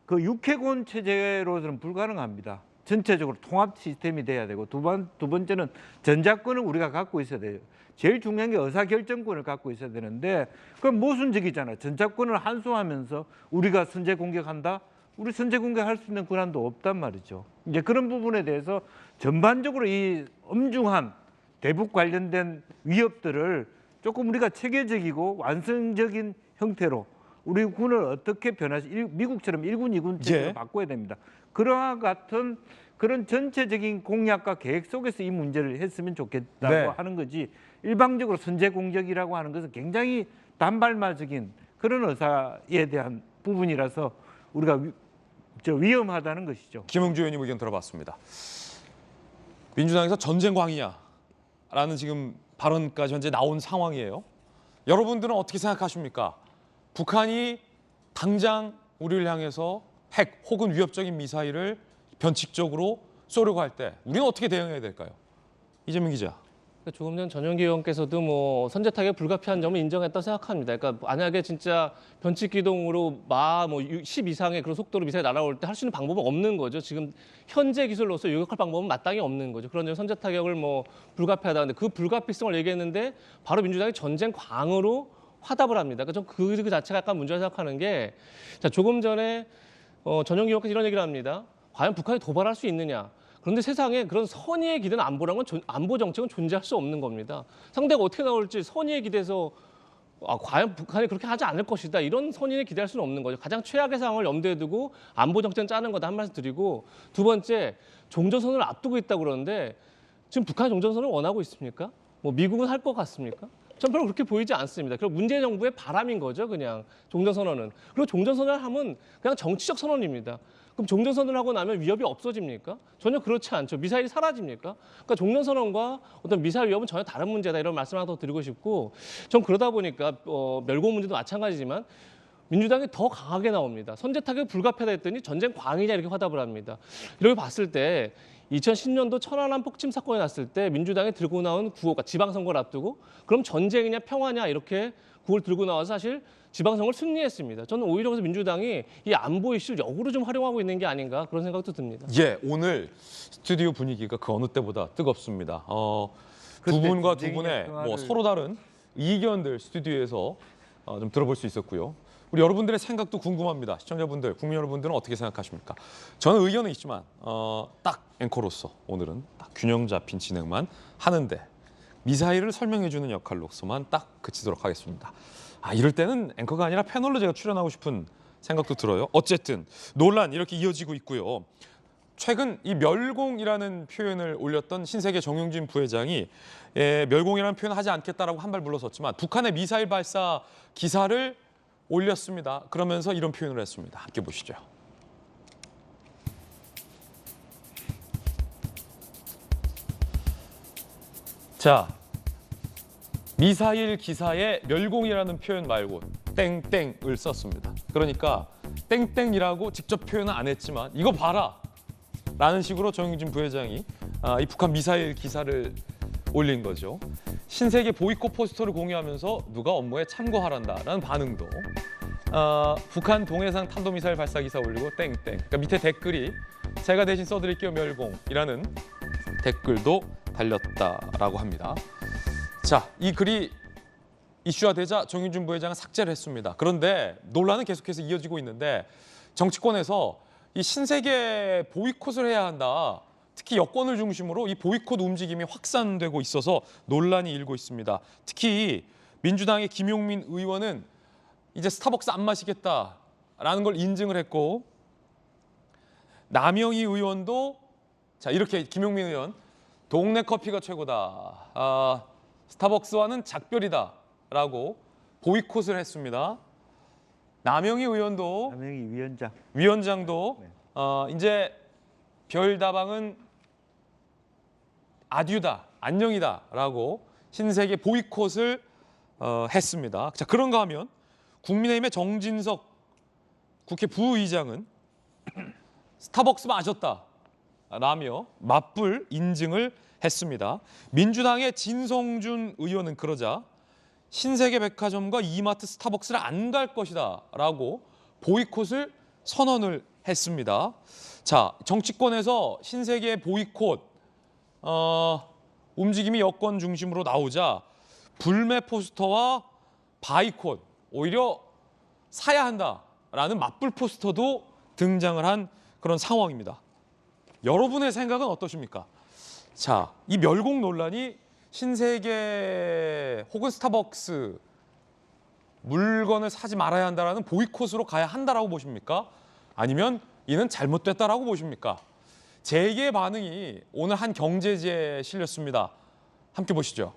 그 육해공 체제로는 불가능합니다. 전체적으로 통합 시스템이 돼야 되고, 두 번째는 전작권을 우리가 갖고 있어야 돼요. 제일 중요한 게 의사결정권을 갖고 있어야 되는데, 그건 모순적이잖아요. 전작권을 한수하면서 우리가 선제 공격한다? 우리 선제 공격할 수 있는 권한도 없단 말이죠. 이제 그런 부분에 대해서 전반적으로 이 엄중한 대북 관련된 위협들을 조금 우리가 체계적이고 완성적인 형태로 우리 군을 어떻게 미국처럼 1군, 2군 체제로 바꿔야 됩니다. 그러한 같은 그런 전체적인 공약과 계획 속에서 이 문제를 했으면 좋겠다고 하는 거지, 일방적으로 선제 공격이라고 하는 것은 굉장히 단발마적인 그런 의사에 대한 부분이라서 우리가 위험하다는 것이죠. 김영주 의원님 의견 들어봤습니다. 민주당에서 전쟁 광이야라는 지금 발언까지 현재 나온 상황이에요. 여러분들은 어떻게 생각하십니까? 북한이 당장 우리를 향해서 핵 혹은 위협적인 미사일을 변칙적으로 쏘려고 할 때 우리는 어떻게 대응해야 될까요? 이재명 기자. 조금 전 전용기 의원께서도 선제 타격 불가피한 점을 인정했다고 생각합니다. 그러니까 만약에 진짜 변칙 기동으로 마하 10 이상의 그런 속도로 미사일이 날아올 때 할 수 있는 방법은 없는 거죠. 지금 현재 기술로서 요격할 방법은 마땅히 없는 거죠. 그런 점 선제 타격을 불가피하다는데, 그 불가피성을 얘기했는데 바로 민주당이 전쟁 광으로 화답을 합니다. 그러니까 그 자체가 약간 문제라고 생각하는 게, 조금 전에 전용기 의원께서 이런 얘기를 합니다. 과연 북한이 도발할 수 있느냐? 그런데 세상에 그런 선의에 기대는 안보라는 건 안보 정책은 존재할 수 없는 겁니다. 상대가 어떻게 나올지 선의에 기대서 과연 북한이 그렇게 하지 않을 것이다, 이런 선의에 기대할 수는 없는 거죠. 가장 최악의 상황을 염두에 두고 안보 정책 짜는 거다 한 말씀 드리고, 두 번째, 종전선언을 앞두고 있다고 그러는데 지금 북한이 종전선언을 원하고 있습니까? 미국은 할 것 같습니까? 전 별로 그렇게 보이지 않습니다. 그리고 문재인 정부의 바람인 거죠, 그냥 종전선언은. 그리고 종전선언을 하면 그냥 정치적 선언입니다. 그럼 종전선언을 하고 나면 위협이 없어집니까? 전혀 그렇지 않죠. 미사일이 사라집니까? 그러니까 종전선언과 어떤 미사일 위협은 전혀 다른 문제다 이런 말씀 하나 더 드리고 싶고 전 그러다 보니까 멸공 문제도 마찬가지지만 민주당이 더 강하게 나옵니다. 선제 타격 불가피하다 했더니 전쟁 광이냐 이렇게 화답을 합니다. 이렇게 봤을 때 2010년도 천안함 폭침 사건이 났을 때 민주당이 들고 나온 구호가 지방선거를 앞두고 그럼 전쟁이냐 평화냐 이렇게 구호를 들고 나와서 사실 지방선거를 승리했습니다. 저는 오히려 그래서 민주당이 이 안보 이슈를 역으로 좀 활용하고 있는 게 아닌가 그런 생각도 듭니다. 예, 오늘 스튜디오 분위기가 그 어느 때보다 뜨겁습니다. 두 분과 두 분의 뭐 서로 다른 의견들 스튜디오에서 좀 들어볼 수 있었고요. 우리 여러분들의 생각도 궁금합니다. 시청자분들, 국민 여러분들은 어떻게 생각하십니까? 저는 의견은 있지만 딱 앵커로서 오늘은 딱 균형 잡힌 진행만 하는데 미사일을 설명해주는 역할로서만 딱 그치도록 하겠습니다. 이럴 때는 앵커가 아니라 패널로 제가 출연하고 싶은 생각도 들어요. 어쨌든 논란 이렇게 이어지고 있고요. 최근 이 멸공이라는 표현을 올렸던 신세계 정용진 부회장이 멸공이라는 표현을 하지 않겠다라고 한 발 물러섰지만 북한의 미사일 발사 기사를 올렸습니다. 그러면서 이런 표현을 했습니다. 함께 보시죠. 자, 미사일 기사에 멸공이라는 표현 말고 땡땡을 썼습니다. 그러니까 땡땡이라고 직접 표현은 안 했지만 이거 봐라 라는 식으로 정용진 부회장이 이 북한 미사일 기사를 올린 거죠. 신세계 보이콧 포스터를 공유하면서 누가 업무에 참고하란다라는 반응도 북한 동해상 탄도미사일 발사 기사 올리고 땡땡. 그러니까 밑에 댓글이 제가 대신 써드릴게요 멸공이라는 댓글도 달렸다라고 합니다. 자, 이 글이 이슈화되자 정윤준 부회장은 삭제를 했습니다. 그런데 논란은 계속해서 이어지고 있는데 정치권에서 이 신세계 보이콧을 해야 한다. 특히 여권을 중심으로 이 보이콧 움직임이 확산되고 있어서 논란이 일고 있습니다. 특히 민주당의 김용민 의원은 이제 스타벅스 안 마시겠다라는 걸 인증을 했고 남영희 의원도 자 이렇게 김용민 의원 동네 커피가 최고다. 스타벅스와는 작별이다라고 보이콧을 했습니다. 남영희 의원도 남영희 위원장도 네. 이제 별다방은 아듀다, 안녕이다라고 신세계 보이콧을 했습니다. 자 그런가 하면 국민의힘의 정진석 국회 부의장은 스타벅스 마셨다라며 맞불 인증을 했습니다. 민주당의 진성준 의원은 그러자 신세계 백화점과 이마트 스타벅스를 안 갈 것이다 라고 보이콧을 선언을 했습니다. 자, 정치권에서 신세계 보이콧 움직임이 여권 중심으로 나오자 불매 포스터와 바이콧 오히려 사야 한다라는 맞불 포스터도 등장을 한 그런 상황입니다. 여러분의 생각은 어떠십니까? 자, 이 멸공 논란이 신세계 혹은 스타벅스 물건을 사지 말아야 한다라는 보이콧으로 가야 한다라고 보십니까? 아니면 이는 잘못됐다라고 보십니까? 제2의 반응이 오늘 한 경제지에 실렸습니다. 함께 보시죠.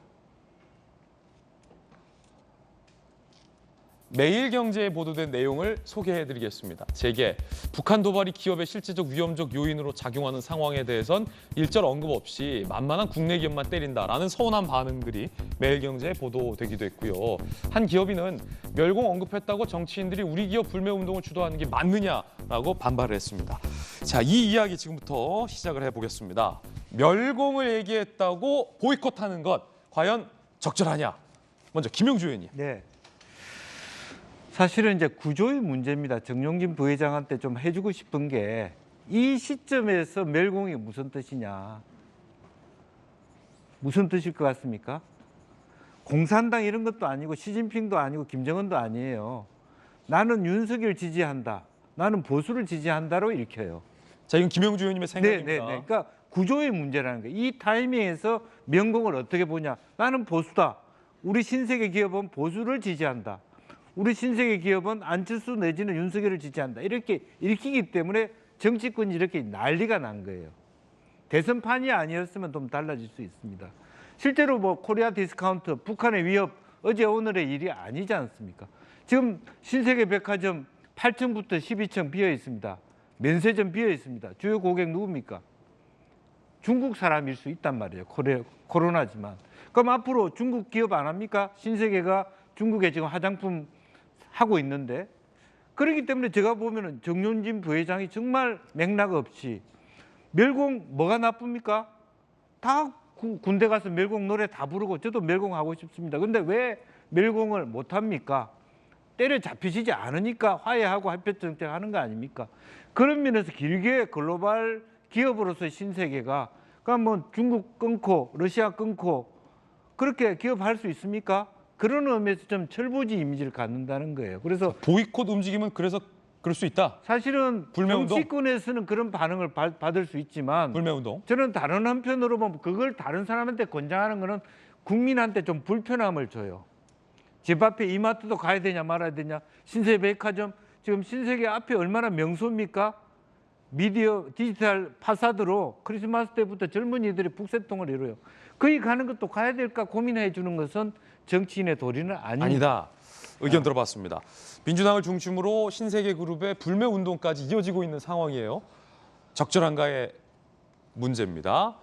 매일경제에 보도된 내용을 소개해드리겠습니다. 재계, 북한 도발이 기업의 실제적 위험적 요인으로 작용하는 상황에 대해선 일절 언급 없이 만만한 국내 기업만 때린다라는 서운한 반응들이 매일경제에 보도되기도 했고요. 한 기업인은 멸공 언급했다고 정치인들이 우리 기업 불매 운동을 주도하는 게 맞느냐라고 반발을 했습니다. 자, 이 이야기 지금부터 시작을 해보겠습니다. 멸공을 얘기했다고 보이콧하는 것 과연 적절하냐? 먼저 김영주 의원님. 네. 사실은 이제 구조의 문제입니다. 정용진 부회장한테 좀 해주고 싶은 게 이 시점에서 멸공이 무슨 뜻이냐. 무슨 뜻일 것 같습니까? 공산당 이런 것도 아니고 시진핑도 아니고 김정은도 아니에요. 나는 윤석열 지지한다. 나는 보수를 지지한다로 읽혀요. 자, 이건 김영주 의원님의 생각입니다. 네. 그러니까 구조의 문제라는 거예요. 이 타이밍에서 명공을 어떻게 보냐. 나는 보수다. 우리 신세계 기업은 보수를 지지한다. 우리 신세계 기업은 안철수 내지는 윤석열을 지지한다. 이렇게 읽히기 때문에 정치권이 이렇게 난리가 난 거예요. 대선판이 아니었으면 좀 달라질 수 있습니다. 실제로 뭐 코리아 디스카운트, 북한의 위협 어제 오늘의 일이 아니지 않습니까? 지금 신세계백화점 8층부터 12층 비어 있습니다. 면세점 비어 있습니다. 주요 고객 누굽니까? 중국 사람일 수 있단 말이에요. 코로나지만. 그럼 앞으로 중국 기업 안 합니까? 신세계가 중국에 지금 화장품 하고 있는데. 그렇기 때문에 제가 보면은 정용진 부회장이 정말 맥락 없이 멸공 뭐가 나쁩니까? 다 군대 가서 멸공 노래 다 부르고 저도 멸공 하고 싶습니다. 근데 왜 멸공을 못 합니까? 때려 잡히시지 않으니까 화해하고 화폐 정책 하는 거 아닙니까? 그런 면에서 길게 글로벌 기업으로서 신세계가 그러니까 뭐 중국 끊고 러시아 끊고 그렇게 기업할 수 있습니까? 그런 의미에서 좀 철부지 이미지를 갖는다는 거예요. 그래서 보이콧 움직임은 그래서 그럴 수 있다. 사실은 불매운동? 정치권에서는 그런 반응을 받을 수 있지만 불매운동. 저는 다른 한편으로 보면 그걸 다른 사람한테 권장하는 거는 국민한테 좀 불편함을 줘요. 집 앞에 이마트도 가야 되냐 말아야 되냐. 신세백화점 지금 신세계 앞에 얼마나 명소입니까? 미디어 디지털 파사드로 크리스마스 때부터 젊은이들이 북새통을 이뤄요. 거기 가는 것도 가야 될까 고민해 주는 것은 정치인의 도리는 아니다. 의견 들어봤습니다. 민주당을 중심으로 신세계그룹의 불매운동까지 이어지고 있는 상황이에요. 적절한가의 문제입니다.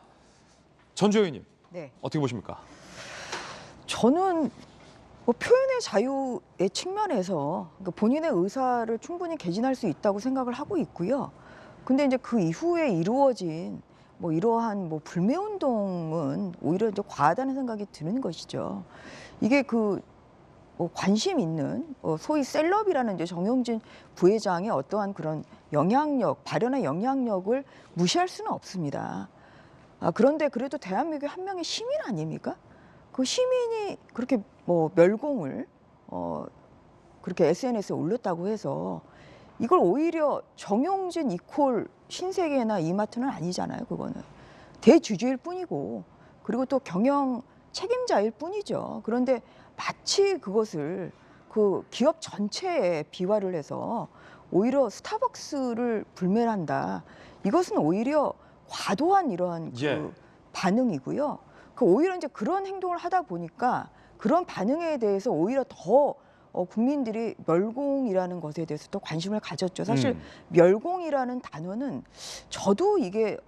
전주 의원님, 네. 어떻게 보십니까? 저는 뭐 표현의 자유의 측면에서 그러니까 본인의 의사를 충분히 개진할 수 있다고 생각을 하고 있고요. 근데 이제 그 이후에 이루어진 뭐 이러한 뭐 불매운동은 오히려 이제 과하다는 생각이 드는 것이죠. 이게 그 뭐 관심 있는 소위 셀럽이라는 이제 정용진 부회장의 어떠한 그런 영향력, 발현의 영향력을 무시할 수는 없습니다. 그런데 그래도 대한민국의 한 명의 시민 아닙니까? 그 시민이 그렇게 뭐 멸공을 그렇게 SNS에 올렸다고 해서 이걸 오히려 정용진 이콜 신세계나 이마트는 아니잖아요. 그거는 대주주일 뿐이고 그리고 또 경영 책임자일 뿐이죠. 그런데 마치 그것을 그 기업 전체에 비화를 해서 오히려 스타벅스를 불매한다. 이것은 오히려 과도한 이런 그 반응이고요. 그 오히려 이제 그런 행동을 하다 보니까 그런 반응에 대해서 오히려 더 국민들이 멸공이라는 것에 대해서 또 관심을 가졌죠. 사실 멸공이라는 단어는 저도 이게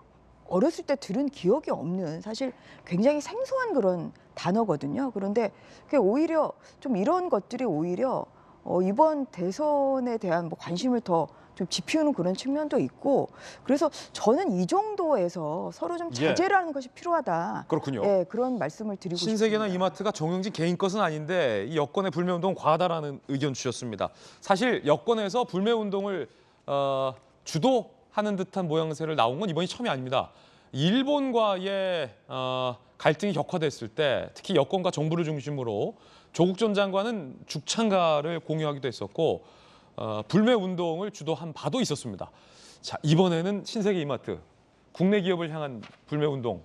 어렸을 때 들은 기억이 없는 사실 굉장히 생소한 그런 단어거든요. 그런데 그게 오히려 좀 이런 것들이 오히려 이번 대선에 대한 뭐 관심을 더 좀 지피우는 그런 측면도 있고 그래서 저는 이 정도에서 서로 좀 자제를 하는 것이 필요하다. 그렇군요. 예, 그런 말씀을 드리고 신세계나 싶습니다. 이마트가 정용진 개인 것은 아닌데 이 여권의 불매운동 과하다라는 의견 주셨습니다. 사실 여권에서 불매운동을 주도하는 듯한 모양새를 나온 건 이번이 처음이 아닙니다. 일본과의 갈등이 격화됐을 때 특히 여권과 정부를 중심으로 조국 전 장관은 죽창가를 공유하기도 했었고 불매운동을 주도한 바도 있었습니다. 자, 이번에는 신세계 이마트, 국내 기업을 향한 불매운동.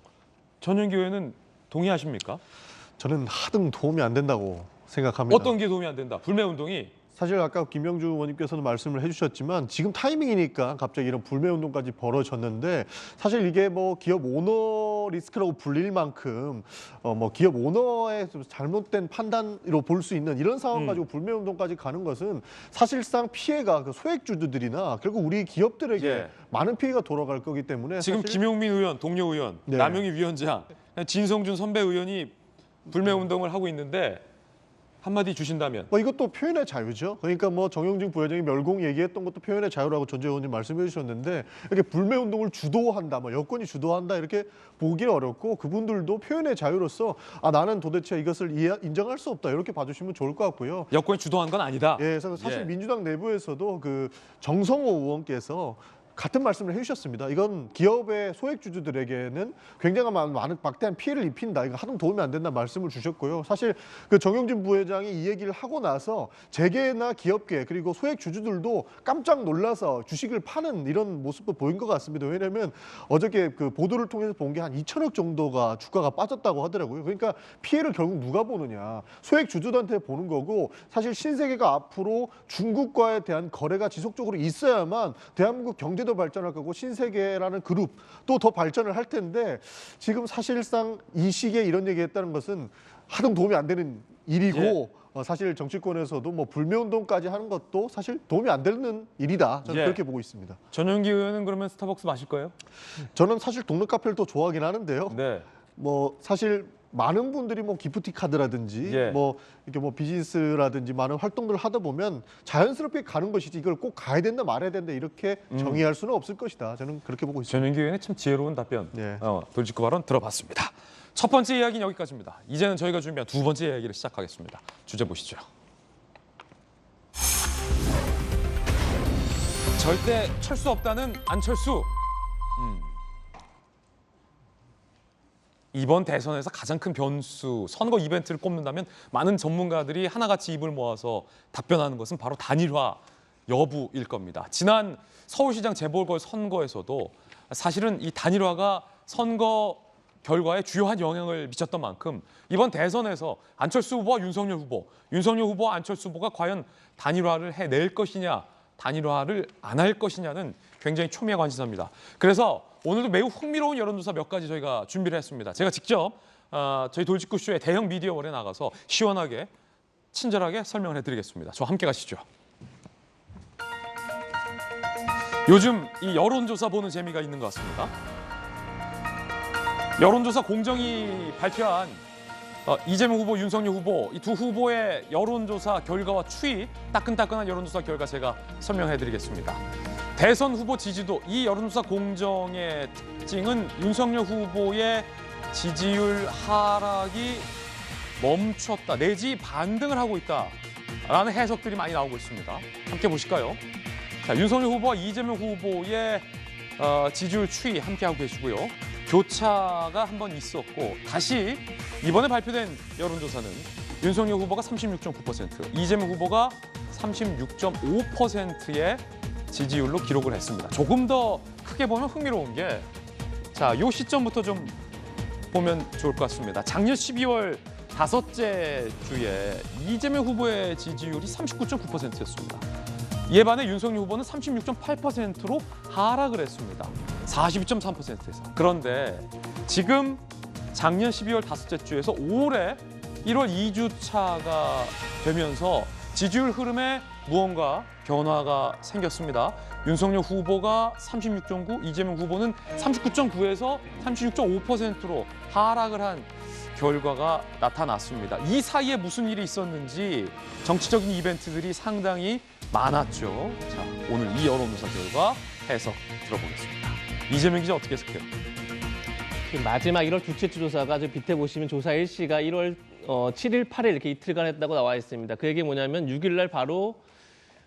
전현기 의원은 동의하십니까? 저는 하등 도움이 안 된다고 생각합니다. 어떤 게 도움이 안 된다? 불매운동이? 사실 아까 김명주 의원님께서는 말씀을 해주셨지만 지금 타이밍이니까 갑자기 이런 불매운동까지 벌어졌는데 사실 이게 뭐 기업 오너 리스크라고 불릴 만큼 뭐 기업 오너의 좀 잘못된 판단으로 볼 수 있는 이런 상황 가지고 불매운동까지 가는 것은 사실상 피해가 그 소액주주들이나 결국 우리 기업들에게 많은 피해가 돌아갈 거기 때문에 지금 사실 김용민 의원, 동료 의원, 남영희 위원장, 진성준 선배 의원이 불매운동을 하고 있는데 한마디 주신다면? 이것도 표현의 자유죠. 그러니까 뭐 정용진 부회장이 멸공 얘기했던 것도 표현의 자유라고 전재 의원님 말씀해 주셨는데 이렇게 불매운동을 주도한다, 뭐 여권이 주도한다 이렇게 보기는 어렵고 그분들도 표현의 자유로서 나는 도대체 이것을 인정할 수 없다 이렇게 봐주시면 좋을 것 같고요. 여권이 주도한 건 아니다. 그래서 사실 민주당 내부에서도 그 정성호 의원께서 같은 말씀을 해주셨습니다. 이건 기업의 소액주주들에게는 굉장히 많은 막대한 피해를 입힌다. 이거 하등 도움이 안 된다 말씀을 주셨고요. 사실 그 정용진 부회장이 이 얘기를 하고 나서 재계나 기업계 그리고 소액주주들도 깜짝 놀라서 주식을 파는 이런 모습도 보인 것 같습니다. 왜냐하면 어저께 그 보도를 통해서 본 게 한 2천억 정도가 주가가 빠졌다고 하더라고요. 그러니까 피해를 결국 누가 보느냐. 소액주주들한테 보는 거고 사실 신세계가 앞으로 중국과에 대한 거래가 지속적으로 있어야만 대한민국 경제 도 발전할 거고 신세계라는 그룹 또 더 발전을 할 텐데 지금 사실상 이 시기에 이런 얘기했다는 것은 하등 도움이 안 되는 일이고 사실 정치권에서도 뭐 불매운동까지 하는 것도 사실 도움이 안 되는 일이다. 저는 예. 그렇게 보고 있습니다. 전용기 의원은 그러면 스타벅스 마실 거예요? 저는 사실 동네 카페를 또 좋아하긴 하는데요. 네. 뭐 사실 많은 분들이 뭐 기프티 카드라든지 예. 뭐 이렇게 뭐 비즈니스라든지 많은 활동들을 하다 보면 자연스럽게 가는 것이지 이걸 꼭 가야 된다 말아야 된다 이렇게 정의할 수는 없을 것이다. 저는 그렇게 보고 있습니다. 전용기 의원의 참 지혜로운 답변, 예. 돌직구 발언 들어봤습니다. 첫 번째 이야기는 여기까지입니다. 이제는 저희가 준비한 두 번째 이야기를 시작하겠습니다. 주제 보시죠. 절대 철수 없다는 안철수. 이번 대선에서 가장 큰 변수, 선거 이벤트를 꼽는다면 많은 전문가들이 하나같이 입을 모아서 답변하는 것은 바로 단일화 여부일 겁니다. 지난 서울시장 재보궐선거에서도 사실은 이 단일화가 선거 결과에 주요한 영향을 미쳤던 만큼 이번 대선에서 안철수 후보와 윤석열 후보와 안철수 후보가 과연 단일화를 해낼 것이냐, 단일화를 안 할 것이냐는 굉장히 초미의 관심사입니다. 그래서 오늘도 매우 흥미로운 여론조사 몇 가지 저희가 준비를 했습니다. 제가 직접 저희 돌직구쇼의 대형 미디어월에 나가서 시원하게, 친절하게 설명을 해드리겠습니다. 저와 함께 가시죠. 요즘 이 여론조사 보는 재미가 있는 것 같습니다. 여론조사 공정위 발표한 이재명 후보, 윤석열 후보 이 두 후보의 여론조사 결과와 추이, 따끈따끈한 여론조사 결과 제가 설명해드리겠습니다. 대선 후보 지지도, 이 여론조사 공정의 특징은 윤석열 후보의 지지율 하락이 멈췄다 내지 반등을 하고 있다라는 해석들이 많이 나오고 있습니다. 함께 보실까요? 자, 윤석열 후보와 이재명 후보의 지지율 추이 함께하고 계시고요. 교차가 한 번 있었고 다시 이번에 발표된 여론조사는 윤석열 후보가 36.9%, 이재명 후보가 36.5%의 지지율로 기록을 했습니다. 조금 더 크게 보면 흥미로운 게, 자, 이 시점부터 좀 보면 좋을 것 같습니다. 작년 12월 다섯째 주에 이재명 후보의 지지율이 39.9%였습니다. 이에 반해 윤석열 후보는 36.8%로 하락을 했습니다. 42.3%에서. 그런데 지금 작년 12월 다섯째 주에서 올해 1월 2주 차가 되면서 지지율 흐름에 무언가 변화가 생겼습니다. 윤석열 후보가 36.9, 이재명 후보는 39.9에서 36.5%로 하락을 한 결과가 나타났습니다. 이 사이에 무슨 일이 있었는지 정치적인 이벤트들이 상당히 많았죠. 자, 오늘 이 여론조사 결과 해석 들어보겠습니다. 이재명 기자 어떻게 해석해요? 마지막 1월 둘째 주 조사가 저 밑에 보시면 조사 일시가 1월 7일, 8일 이렇게 이틀간 했다고 나와 있습니다. 그 얘기 뭐냐면 6일 날 바로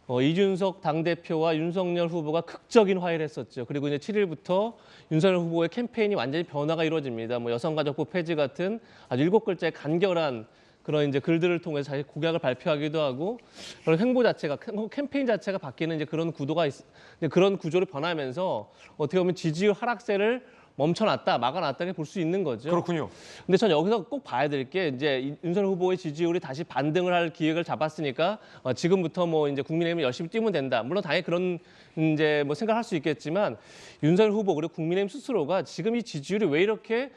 이준석 당대표와 윤석열 후보가 극적인 화해를 했었죠. 그리고 이제 7일부터 윤석열 후보의 캠페인이 완전히 변화가 이루어집니다. 뭐 여성가족부 폐지 같은 아주 7글자의 간결한 그런 이제 글들을 통해서 자기 공약을 발표하기도 하고 그런 행보 자체가, 캠페인 자체가 바뀌는 이제 그런 구도가 그런 구조를 변하면서 어떻게 보면 지지율 하락세를 멈춰놨다, 막아놨다 볼 수 있는 거죠. 그렇군요. 근데 전 여기서 꼭 봐야 될 게 이제 윤석열 후보의 지지율이 다시 반등을 할 기획을 잡았으니까 지금부터 뭐 이제 국민의힘을 열심히 뛰면 된다. 물론 당연히 그런 이제 뭐 생각할 수 있겠지만 윤석열 후보 그리고 국민의힘 스스로가 지금 이 지지율이 왜 이렇게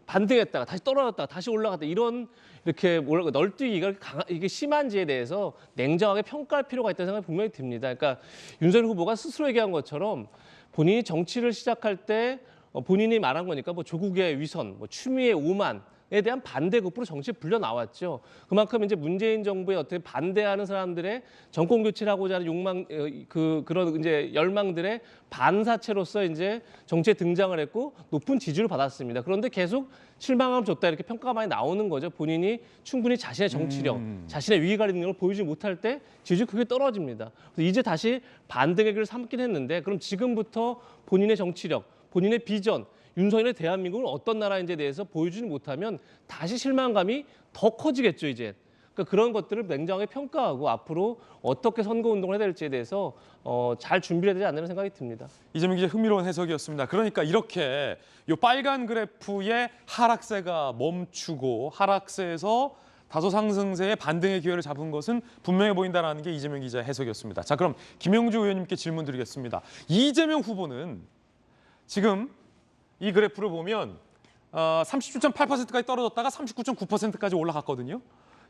반등했다가 다시 떨어졌다가 다시 올라갔다 이런 이렇게 널뛰기가 이게 심한지에 대해서 냉정하게 평가할 필요가 있다는 생각이 분명히 듭니다. 그러니까 윤석열 후보가 스스로 얘기한 것처럼 본인이 정치를 시작할 때 본인이 말한 거니까 뭐 조국의 위선, 뭐 추미애 오만에 대한 반대급부로 정치에 불려 나왔죠. 그만큼 이제 문재인 정부에 어떻게 반대하는 사람들의 정권 교체를 하고자 하는 욕망, 그런 이제 열망들의 반사체로서 이제 정치에 등장을 했고 높은 지지를 받았습니다. 그런데 계속 실망함을 줬다 이렇게 평가가 많이 나오는 거죠. 본인이 충분히 자신의 정치력, 자신의 위기관리 능력을 보이지 못할 때 지지율이 크게 떨어집니다. 그래서 이제 다시 반등의 길을 삼긴 했는데 그럼 지금부터 본인의 정치력, 본인의 비전, 윤석열의 대한민국은 어떤 나라인지에 대해서 보여주지 못하면 다시 실망감이 더 커지겠죠, 이제. 그러니까 그런 것들을 냉정하게 평가하고 앞으로 어떻게 선거운동을 해야 될지에 대해서 잘 준비해야 되지 않나 생각이 듭니다. 이재명 기자 흥미로운 해석이었습니다. 그러니까 이렇게 이 빨간 그래프의 하락세가 멈추고 하락세에서 다소 상승세의 반등의 기회를 잡은 것은 분명해 보인다는 게 이재명 기자의 해석이었습니다. 자, 그럼 김영주 의원님께 질문 드리겠습니다. 이재명 후보는 지금 이 그래프를 보면 37.8%까지 떨어졌다가 39.9%까지 올라갔거든요.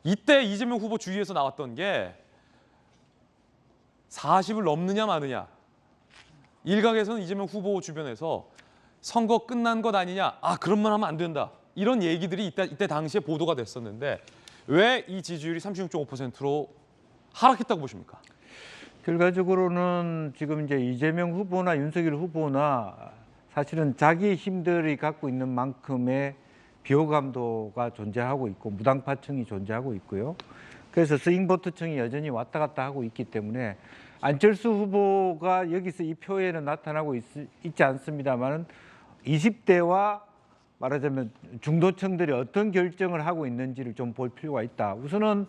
이때 이재명 후보 주위에서 나왔던 게 40을 넘느냐 마느냐. 일각에서는 이재명 후보 주변에서 선거 끝난 것 아니냐. 그런만 하면 안 된다. 이런 얘기들이 이때 당시에 보도가 됐었는데 왜 이 지지율이 36.5%로 하락했다고 보십니까? 결과적으로는 지금 이제 이재명 후보나 윤석열 후보나 사실은 자기 힘들이 갖고 있는 만큼의 비호감도가 존재하고 있고 무당파층이 존재하고 있고요. 그래서 스윙보트층이 여전히 왔다 갔다 하고 있기 때문에 안철수 후보가 여기서 이 표에는 나타나고 있지 않습니다만은 20대와 말하자면 중도층들이 어떤 결정을 하고 있는지를 좀 볼 필요가 있다. 우선은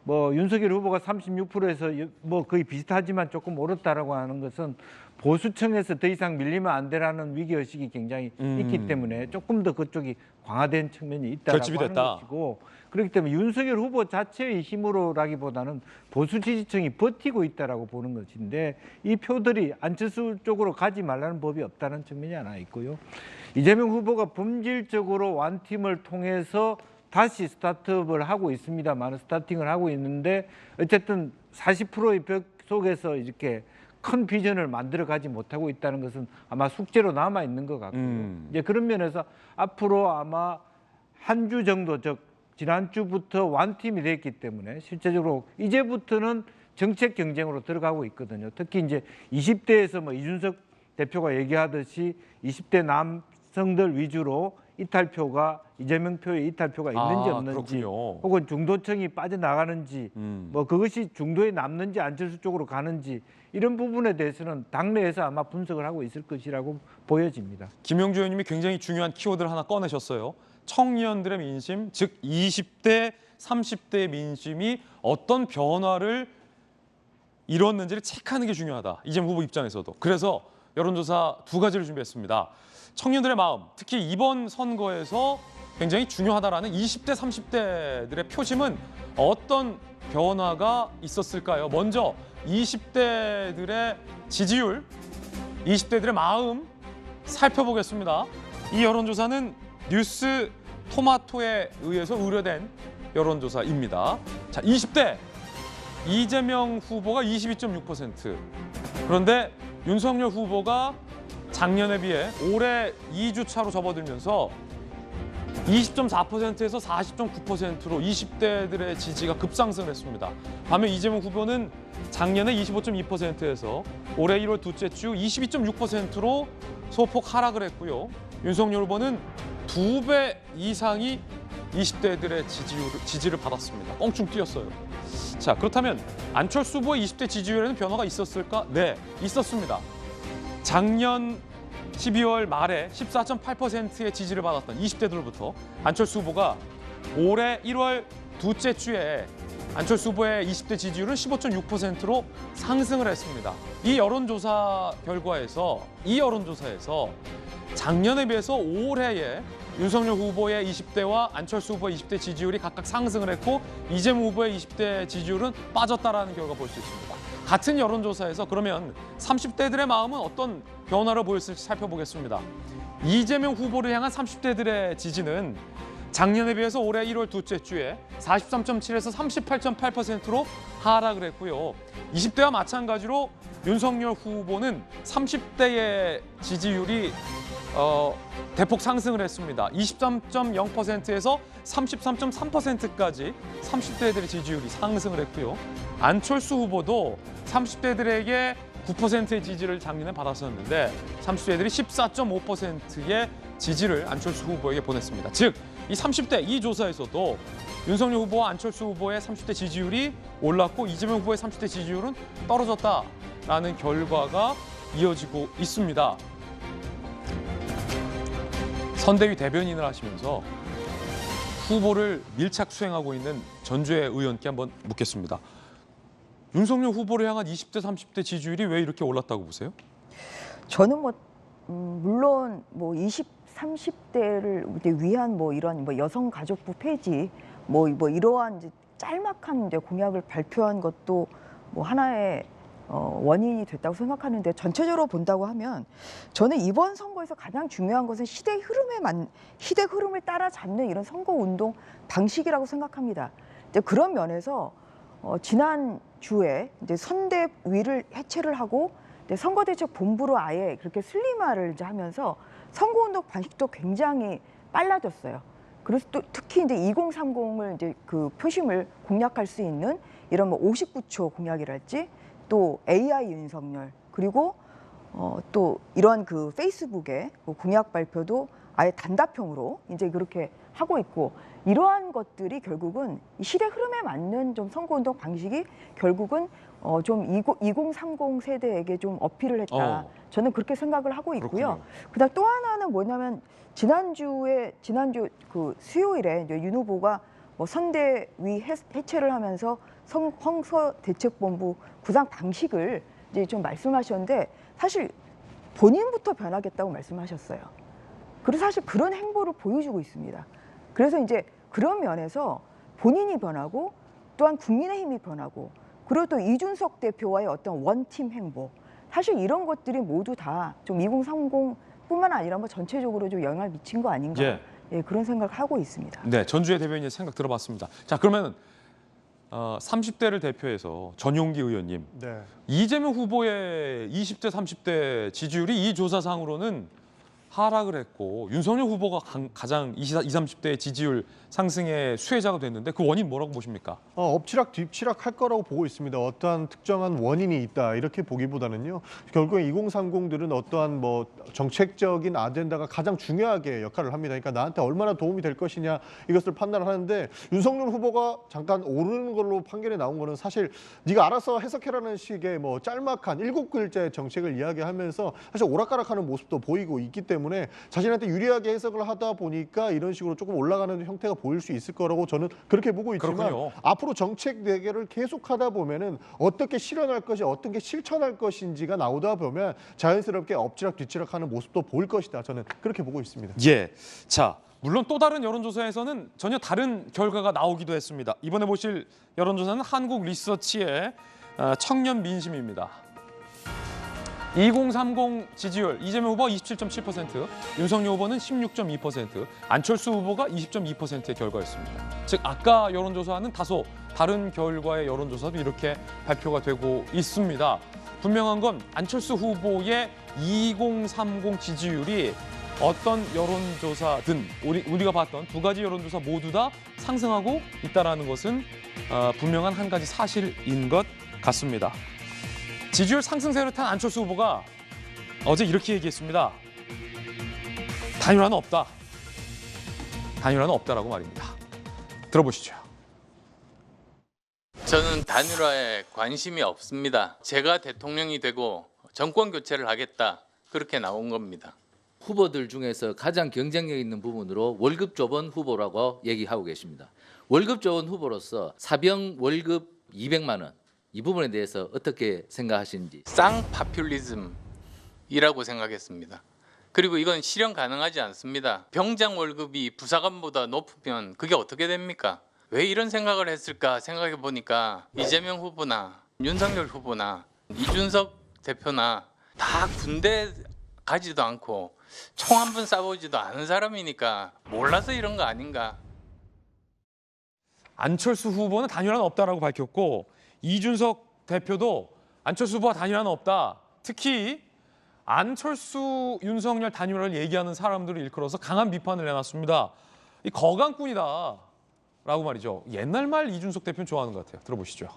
뭐 윤석열 후보가 36%에서 뭐 거의 비슷하지만 조금 오르다라고 하는 것은 보수층에서 더 이상 밀리면 안 되라는 위기의식이 굉장히 있기 때문에 조금 더 그쪽이 강화된 측면이 있다라고 하는 것이고, 그렇기 때문에 윤석열 후보 자체의 힘으로라기보다는 보수 지지층이 버티고 있다라고 보는 것인데 이 표들이 안철수 쪽으로 가지 말라는 법이 없다는 측면이 하나 있고요. 이재명 후보가 본질적으로 완팀을 통해서 다시 스타트업을 하고 있습니다만 스타팅을 하고 있는데 어쨌든 40%의 벽 속에서 이렇게 큰 비전을 만들어 가지 못하고 있다는 것은 아마 숙제로 남아 있는 것 같고요. 이제 그런 면에서 앞으로 아마 한 주 정도, 즉 지난주부터 완팀이 됐기 때문에 실제적으로 이제부터는 정책 경쟁으로 들어가고 있거든요. 특히 이제 20대에서 뭐 이준석 대표가 얘기하듯이 20대 남성들 위주로 이탈표가 이재명 표에 이탈표가 있는지 없는지, 그렇군요. 혹은 중도층이 빠져나가는지, 뭐 그것이 중도에 남는지 안철수 쪽으로 가는지 이런 부분에 대해서는 당내에서 아마 분석을 하고 있을 것이라고 보여집니다. 김영주 의원님이 굉장히 중요한 키워드를 하나 꺼내셨어요. 청년들의 민심, 즉 20대, 30대의 민심이 어떤 변화를 이뤘는지를 체크하는 게 중요하다. 이재명 후보 입장에서도. 그래서 여론조사 두 가지를 준비했습니다. 청년들의 마음, 특히 이번 선거에서 굉장히 중요하다라는 20대, 30대들의 표심은 어떤 변화가 있었을까요? 먼저 20대들의 지지율, 20대들의 마음 살펴보겠습니다. 이 여론조사는 뉴스 토마토에 의해서 의뢰된 여론조사입니다. 자, 20대 이재명 후보가 22.6%. 그런데 윤석열 후보가 작년에 비해 올해 2주 차로 접어들면서 20.4%에서 40.9%로 20대들의 지지가 급상승했습니다. 반면 이재명 후보는 작년에 25.2%에서 올해 1월 둘째 주 22.6%로 소폭 하락을 했고요. 윤석열 후보는 2배 이상이 20대들의 지지를 받았습니다. 껑충 뛰었어요. 자, 그렇다면 안철수 후보의 20대 지지율에는 변화가 있었을까? 네, 있었습니다. 작년 12월 말에 14.8%의 지지를 받았던 20대들로부터 안철수 후보가 올해 1월 둘째 주에 안철수 후보의 20대 지지율은 15.6%로 상승을 했습니다. 이 여론조사에서 작년에 비해서 올해에 윤석열 후보의 20대와 안철수 후보의 20대 지지율이 각각 상승을 했고 이재명 후보의 20대 지지율은 빠졌다라는 결과 볼 수 있습니다. 같은 여론조사에서 그러면 30대들의 마음은 어떤 변화를 보였을지 살펴보겠습니다. 이재명 후보를 향한 30대들의 지지는 작년에 비해서 올해 1월 둘째 주에 43.7에서 38.8%로 하락을 했고요. 20대와 마찬가지로 윤석열 후보는 30대의 지지율이 대폭 상승을 했습니다. 23.0%에서 33.3%까지 30대들의 지지율이 상승을 했고요. 안철수 후보도 30대들에게 9%의 지지를 작년에 받았었는데 30대들이 14.5%의 지지를 안철수 후보에게 보냈습니다. 즉, 이 30대 이 조사에서도 윤석열 후보와 안철수 후보의 30대 지지율이 올랐고 이재명 후보의 30대 지지율은 떨어졌다라는 결과가 이어지고 있습니다. 선대위 대변인을 하시면서 후보를 밀착 수행하고 있는 전주의 의원께 한번 묻겠습니다. 윤석열 후보를 향한 20대, 30대 지지율이 왜 이렇게 올랐다고 보세요? 저는 물론 20, 30대를 위한 이런 여성가족부 폐지 이러한 이제 짤막한 이제 공약을 발표한 것도 하나의 원인이 됐다고 생각하는데 전체적으로 본다고 하면 저는 이번 선거에서 가장 중요한 것은 시대 흐름을 따라잡는 이런 선거 운동 방식이라고 생각합니다. 이제 그런 면에서 지난 주에 이제 선대위를 해체를 하고 이제 선거대책본부로 아예 그렇게 슬림화를 이제 하면서 선거운동 방식도 굉장히 빨라졌어요. 그래서 또 특히 이제 2030을 이제 그 표심을 공략할 수 있는 이런 뭐 59초 공약이랄지 또 AI 윤석열 그리고 또 이런 그 페이스북의 공약 발표도 아예 단답형으로 이제 그렇게 하고 있고 이러한 것들이 결국은 이 시대 흐름에 맞는 좀 선거운동 방식이 결국은 좀 2030 세대에게 좀 어필을 했다. 저는 그렇게 생각을 하고 있고요. 그다음 또 하나는 뭐냐면 지난주 그 수요일에 이제 윤 후보가 뭐 선대위 해체를 하면서 선거대책본부 구상 방식을 이제 좀 말씀하셨는데 사실 본인부터 변하겠다고 말씀하셨어요. 그리고 사실 그런 행보를 보여주고 있습니다. 그래서 이제 그런 면에서 본인이 변하고 또한 국민의힘이 변하고 그리고 또 이준석 대표와의 어떤 원팀 행보 사실 이런 것들이 모두 다 좀 2030뿐만 아니라 뭐 전체적으로 좀 영향을 미친 거 아닌가 예, 그런 생각을 하고 있습니다. 네, 전주의 대변인 생각 들어봤습니다. 자, 그러면 30대를 대표해서 전용기 의원님, 네. 이재명 후보의 20대, 30대 지지율이 이 조사상으로는 하락을 했고 윤석열 후보가 가장 20, 30대의 지지율 상승의 수혜자가 됐는데 그 원인 뭐라고 보십니까? 엎치락 뒤치락 할 거라고 보고 있습니다. 어떠한 특정한 원인이 있다 이렇게 보기보다는요. 결국에 2030들은 어떠한 뭐 정책적인 아젠다가 가장 중요하게 역할을 합니다. 그러니까 나한테 얼마나 도움이 될 것이냐 이것을 판단하는데 윤석열 후보가 잠깐 오르는 걸로 판결이 나온 거는 사실 네가 알아서 해석해라는 식의 뭐 짤막한 7글자의 정책을 이야기하면서 사실 오락가락하는 모습도 보이고 있기 때문에 자신한테 유리하게 해석을 하다 보니까 이런 식으로 조금 올라가는 형태가 보일 수 있을 거라고 저는 그렇게 보고 있지만 그렇군요. 앞으로 정책 대결을 계속하다 보면은 어떻게 실현할 것이 어떻게 실천할 것인지가 나오다 보면 자연스럽게 엎치락 뒤치락하는 모습도 보일 것이다. 저는 그렇게 보고 있습니다. 예, 자 물론 또 다른 여론조사에서는 전혀 다른 결과가 나오기도 했습니다. 이번에 보실 여론조사는 한국 리서치의 청년 민심입니다. 2030 지지율 이재명 후보가 27.7%, 윤석열 후보는 16.2%, 안철수 후보가 20.2%의 결과였습니다. 즉 아까 여론조사와는 다소 다른 결과의 여론조사도 이렇게 발표가 되고 있습니다. 분명한 건 안철수 후보의 2030 지지율이 어떤 여론조사든 우리가 봤던 두 가지 여론조사 모두 다 상승하고 있다는 것은 분명한 한 가지 사실인 것 같습니다. 지지율 상승세를 탄 안철수 후보가 어제 이렇게 얘기했습니다. 단일화는 없다. 단일화는 없다라고 말입니다. 들어보시죠. 저는 단일화에 관심이 없습니다. 제가 대통령이 되고 정권 교체를 하겠다. 그렇게 나온 겁니다. 후보들 중에서 가장 경쟁력 있는 부분으로 월급 조번 후보라고 얘기하고 계십니다. 월급 조번 후보로서 사병 월급 200만 원. 이 부분에 대해서 어떻게 생각하시는지. 쌍파퓰리즘이라고 생각했습니다. 그리고 이건 실현 가능하지 않습니다. 병장 월급이 부사관보다 높으면 그게 어떻게 됩니까? 왜 이런 생각을 했을까 생각해 보니까 이재명 후보나 윤석열 후보나 이준석 대표나 다 군대 가지도 않고 총 한 번 쏴보지도 않은 사람이니까 몰라서 이런 거 아닌가. 안철수 후보는 단일화는 없다라고 밝혔고 이준석 대표도 안철수 후보와 단일화는 없다. 특히 안철수, 윤석열 단일화를 얘기하는 사람들을 일컬어서 강한 비판을 내놨습니다. 이 거강꾼이다라고 말이죠. 옛날 말 이준석 대표는 좋아하는 것 같아요. 들어보시죠.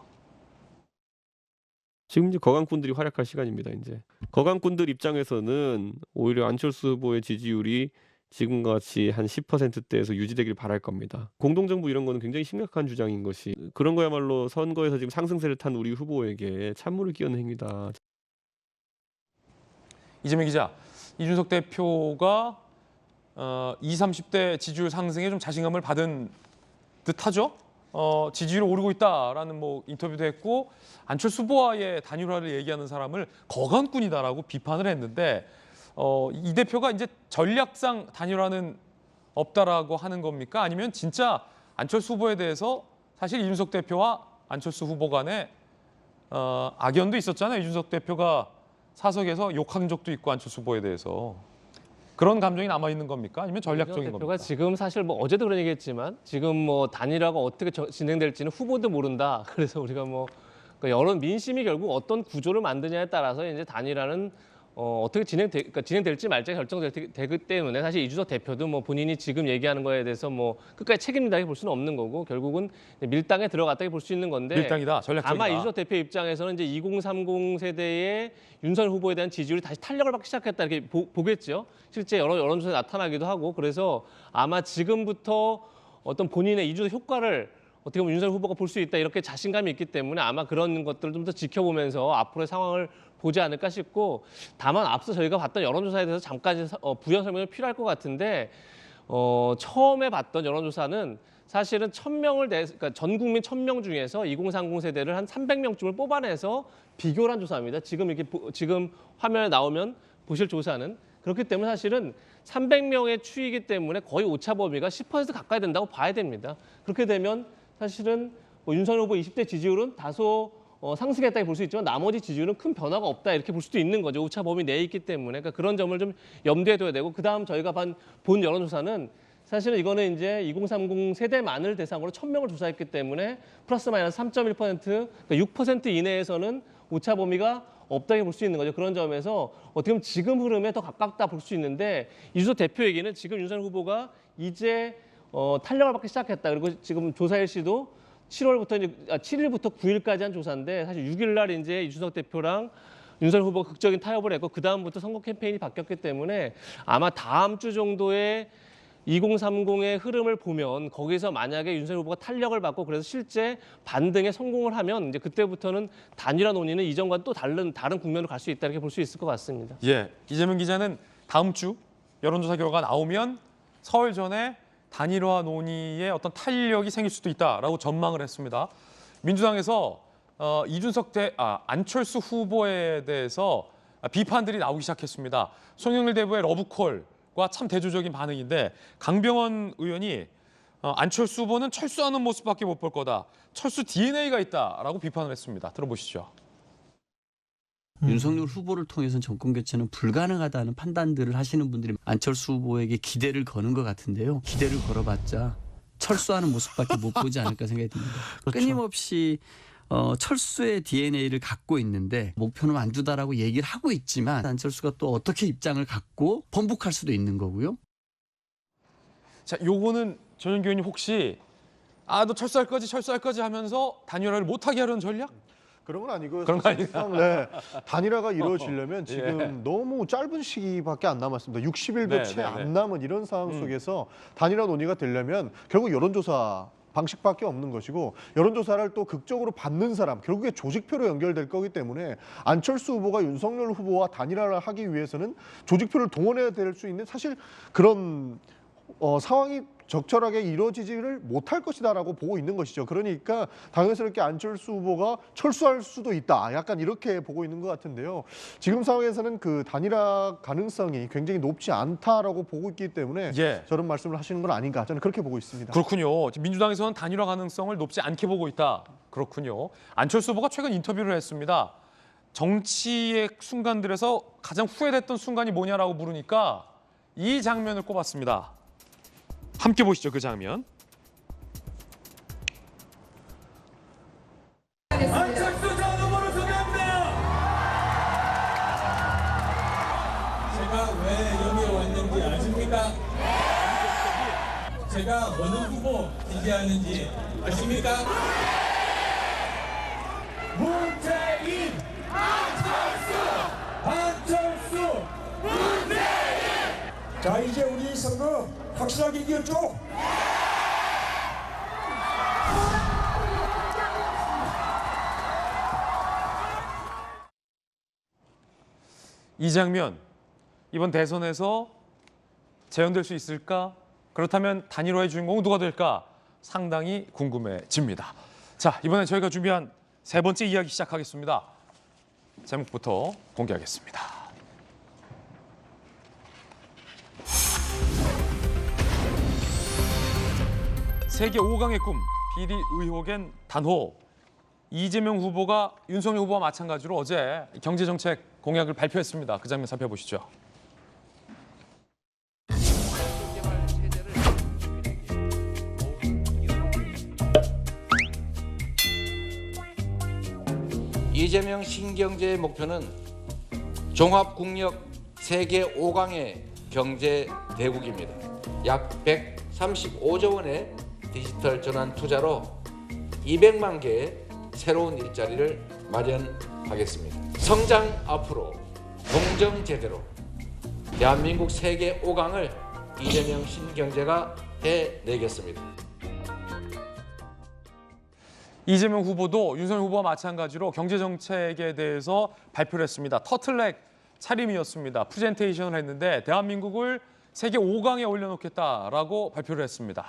지금 이제 거강꾼들이 활약할 시간입니다. 이제 거강꾼들 입장에서는 오히려 안철수 후보의 지지율이 지금과 같이 한 10%대에서 유지되길 바랄 겁니다. 공동정부 이런 거는 굉장히 심각한 주장인 것이 그런 거야말로 선거에서 지금 상승세를 탄 우리 후보에게 찬물을 끼얹는 행위다. 이재명 기자, 이준석 대표가 20, 30대 지지율 상승에 좀 자신감을 받은 듯하죠. 지지율이 오르고 있다라는 뭐 인터뷰도 했고 안철수 후보와의 단일화를 얘기하는 사람을 거강꾼이다라고 비판을 했는데 이 대표가 이제 전략상 단일화는 없다라고 하는 겁니까? 아니면 진짜 안철수 후보에 대해서 사실 이준석 대표와 안철수 후보 간에 악연도 있었잖아요. 이준석 대표가 사석에서 욕한 적도 있고 안철수 후보에 대해서. 그런 감정이 남아 있는 겁니까? 아니면 전략적인 겁니까? 대표가 지금 사실 뭐 어제도 그런 얘기했지만 지금 뭐 단일화가 어떻게 진행될지는 후보도 모른다. 그래서 우리가 뭐 그러니까 여론 민심이 결국 어떤 구조를 만드냐에 따라서 이제 단일화는 어떻게 진행될지 말지 결정되기 때문에 사실 이준석 대표도 뭐 본인이 지금 얘기하는 거에 대해서 뭐 끝까지 책임진다고 볼 수는 없는 거고 결국은 밀당에 들어갔다고 볼 수 있는 건데 밀당이다, 전략적이다. 아마 이준석 대표 입장에서는 이제 2030 세대의 윤석열 후보에 대한 지지율이 다시 탄력을 받기 시작했다 이렇게 보겠죠. 실제 여론조사에 나타나기도 하고 그래서 아마 지금부터 어떤 본인의 이준석 효과를 어떻게 보면 윤석열 후보가 볼 수 있다 이렇게 자신감이 있기 때문에 아마 그런 것들을 좀 더 지켜보면서 앞으로의 상황을 보지 않을까 싶고 다만 앞서 저희가 봤던 여론조사에 대해서 잠깐 부연 설명이 필요할 것 같은데 처음에 봤던 여론조사는 사실은 1000명을 그러니까 전 국민 1000명 중에서 2030 세대를 한 300명쯤을 뽑아내서 비교를 한 조사입니다. 지금 이렇게 지금 화면에 나오면 보실 조사는 그렇기 때문에 사실은 300명의 추이기 때문에 거의 오차 범위가 10% 가까이 된다고 봐야 됩니다. 그렇게 되면 사실은 뭐 윤석열 후보 20대 지지율은 다소 상승했다고 볼 수 있지만 나머지 지지율은 큰 변화가 없다 이렇게 볼 수도 있는 거죠. 오차 범위 내에 있기 때문에 그러니까 그런 점을 좀 염두에 둬야 되고 그다음 저희가 본 여론조사는 사실은 이거는 이제 2030 세대만을 대상으로 1000명을 조사했기 때문에 플러스 마이너스 3.1% 그러니까 6% 이내에서는 오차 범위가 없다고 볼 수 있는 거죠. 그런 점에서 어떻게 보면 지금 흐름에 더 가깝다 볼 수 있는데 이준석 대표 얘기는 지금 윤석열 후보가 이제 탄력을 받기 시작했다. 그리고 지금 조사 일시도 7일부터 9일까지 한 조사인데 사실 6일 날 이제 이준석 대표랑 윤석열 후보가 극적인 타협을 했고 그 다음부터 선거 캠페인이 바뀌었기 때문에 아마 다음 주 정도에 2030의 흐름을 보면 거기서 만약에 윤석열 후보가 탄력을 받고 그래서 실제 반등에 성공을 하면 이제 그때부터는 단일화 논의는 이전과는 또 다른 국면으로 갈 수 있다 이렇게 볼 수 있을 것 같습니다. 예, 이재명 기자는 다음 주 여론조사 결과가 나오면 설 전에 단일화 논의에 어떤 탄력이 생길 수도 있다라고 전망을 했습니다. 민주당에서 안철수 후보에 대해서 비판들이 나오기 시작했습니다. 송영길 대부의 러브콜과 참 대조적인 반응인데 강병원 의원이 안철수 후보는 철수하는 모습밖에 못 볼 거다. 철수 DNA가 있다라고 비판을 했습니다. 들어보시죠. 윤석열 후보를 통해서는 정권 교체는 불가능하다는 판단들을 하시는 분들이 안철수 후보에게 기대를 거는 것 같은데요. 기대를 걸어봤자 철수하는 모습밖에 못 보지 않을까 생각이 듭니다. 그렇죠. 끊임없이 철수의 DNA를 갖고 있는데 목표는 완주다라고 얘기를 하고 있지만 안철수가 또 어떻게 입장을 갖고 번복할 수도 있는 거고요. 자, 요거는 전현기 의원님 혹시 너 철수할 거지 하면서 단일화를 못하게 하려는 전략? 그런 건 아니고요. 그런 거 아니에요? 네, 단일화가 이루어지려면 지금 너무 짧은 시기밖에 안 남았습니다. 60일도 채 안 남은 이런 상황 속에서 단일화 논의가 되려면 결국 여론조사 방식밖에 없는 것이고 여론조사를 또 극적으로 받는 사람 결국에 조직표로 연결될 거기 때문에 안철수 후보가 윤석열 후보와 단일화를 하기 위해서는 조직표를 동원해야 될 수 있는 사실 그런 상황이 적절하게 이루어지지를 못할 것이다라고 보고 있는 것이죠. 그러니까 당연스럽게 안철수 후보가 철수할 수도 있다. 약간 이렇게 보고 있는 것 같은데요. 지금 상황에서는 그 단일화 가능성이 굉장히 높지 않다라고 보고 있기 때문에 저런 말씀을 하시는 건 아닌가. 저는 그렇게 보고 있습니다. 그렇군요. 민주당에서는 단일화 가능성을 높지 않게 보고 있다. 그렇군요. 안철수 후보가 최근 인터뷰를 했습니다. 정치의 순간들에서 가장 후회됐던 순간이 뭐냐라고 물으니까 이 장면을 꼽았습니다. 함께 보시죠, 그 장면. 안철수 전 후보를 소개합니다. 제가 왜 여기에 왔는지 아십니까? 제가 어느 후보 지지하는지 아십니까? 문재인! 안철수! 문재인! 자, 이제 우리 선거 확실하게 이겼죠? 이 장면, 이번 대선에서 재현될 수 있을까? 그렇다면 단일화의 주인공은 누가 될까? 상당히 궁금해집니다. 자, 이번에 저희가 준비한 세 번째 이야기 시작하겠습니다. 제목부터 공개하겠습니다. 세계 5강의 꿈, 비리 의혹엔 단호. 이재명 후보가 윤석열 후보와 마찬가지로 어제 경제정책 공약을 발표했습니다. 그 장면 살펴보시죠. 이재명 신경제의 목표는 종합국력 세계 5강의 경제 대국입니다. 약 135조 원의 디지털 전환 투자로 200만 개의 새로운 일자리를 마련하겠습니다. 성장 앞으로 공정 제대로 대한민국 세계 5강을 이재명 신경제가 해내겠습니다. 이재명 후보도 윤석열 후보와 마찬가지로 경제정책에 대해서 발표를 했습니다. 터틀넥 차림이었습니다. 프레젠테이션을 했는데 대한민국을 세계 5강에 올려놓겠다라고 발표를 했습니다.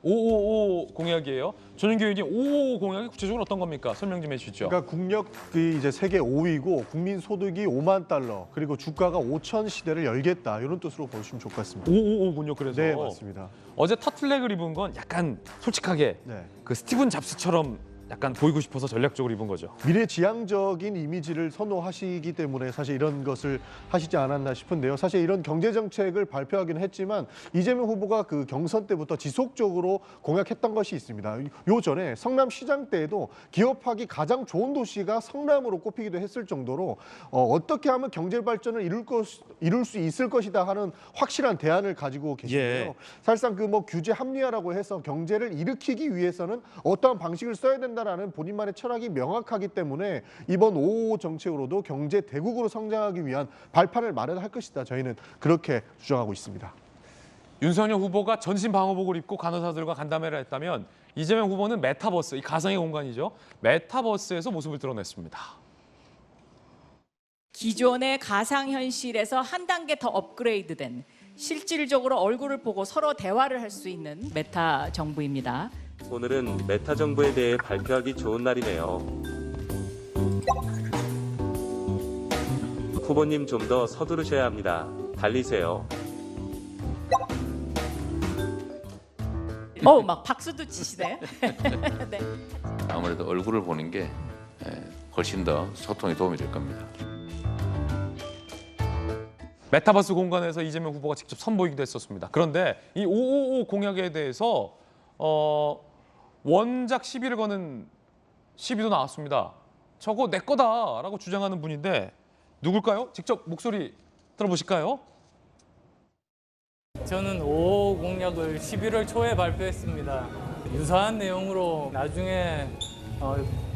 555 공약이에요. 전윤기 의원님, 555 공약이 구체적으로 어떤 겁니까? 설명 좀 해주시죠. 그러니까 국력이 이제 세계 5위고 국민 소득이 5만 달러 그리고 주가가 5천 시대를 열겠다 이런 뜻으로 보시면 좋을 것 같습니다. 555군요. 그래서 네, 맞습니다. 어제 터틀넥을 입은 건 약간 솔직하게 네. 그 스티븐 잡스처럼 약간 보이고 싶어서 전략적으로 입은 거죠. 미래지향적인 이미지를 선호하시기 때문에 사실 이런 것을 하시지 않았나 싶은데요. 사실 이런 경제정책을 발표하기는 했지만 이재명 후보가 그 경선 때부터 지속적으로 공약했던 것이 있습니다. 요 전에 성남시장 때에도 기업하기 가장 좋은 도시가 성남으로 꼽히기도 했을 정도로 어떻게 하면 경제 발전을 이룰 수 있을 것이다 하는 확실한 대안을 가지고 계시고요. 예. 사실상 그 뭐 규제 합리화라고 해서 경제를 일으키기 위해서는 어떠한 방식을 써야 된다라는 본인만의 철학이 명확하기 때문에 이번 555 정책으로도 경제 대국으로 성장하기 위한 발판을 마련할 것이다. 저희는 그렇게 주장하고 있습니다. 윤석열 후보가 전신 방호복을 입고 간호사들과 간담회를 했다면 이재명 후보는 메타버스, 이 가상의 공간이죠. 메타버스에서 모습을 드러냈습니다. 기존의 가상현실에서 한 단계 더 업그레이드된 실질적으로 얼굴을 보고 서로 대화를 할 수 있는 메타 정부입니다. 오늘은 메타 정부에 대해 발표하기 좋은 날이네요. 후보님 좀 더 서두르셔야 합니다. 달리세요. 막 박수도 치시네. 네. 아무래도 얼굴을 보는 게 훨씬 더 소통에 도움이 될 겁니다. 메타버스 공간에서 이재명 후보가 직접 선보이기도 했었습니다. 그런데 이 555 공약에 대해서 원작 시비를 거는 시비도 나왔습니다. 저거 내 거다라고 주장하는 분인데 누굴까요? 직접 목소리 들어보실까요? 저는 555 공약을 11월 초에 발표했습니다. 유사한 내용으로 나중에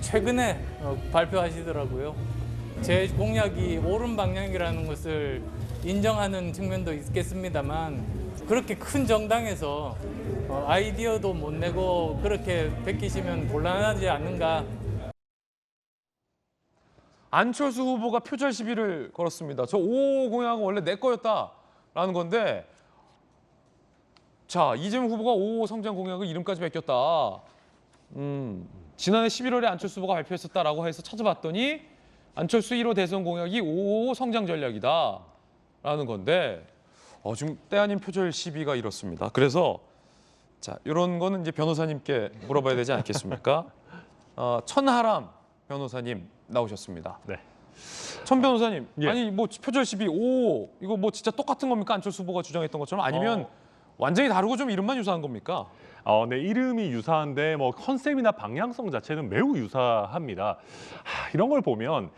최근에 발표하시더라고요. 제 공약이 옳은 방향이라는 것을 인정하는 측면도 있겠습니다만 그렇게 큰 정당에서 아이디어도 못 내고 그렇게 베끼시면 곤란하지 않는가. 안철수 후보가 표절 시비를 걸었습니다. 저 555 공약은 원래 내 거였다라는 건데 자, 이재명 후보가 555 성장 공약을 이름까지 베꼈다. 지난해 11월에 안철수 후보가 발표했었다라고 해서 찾아봤더니 안철수 1호 대선 공약이 555 성장 전략이다라는 건데 지금 때 아닌 표절 시비가 이렇습니다. 그래서 자, 이런 거는 이제 변호사님께 물어봐야 되지 않겠습니까? 천하람 변호사님 나오셨습니다. 네. 천 변호사님, 예. 아니 뭐 표절 시비 555 이거 뭐 진짜 똑같은 겁니까? 안철수 후보가 주장했던 것처럼 아니면 완전히 다르고 좀 이름만 유사한 겁니까? 네, 이름이 유사한데 뭐 컨셉이나 방향성 자체는 매우 유사합니다. 이런 걸 보면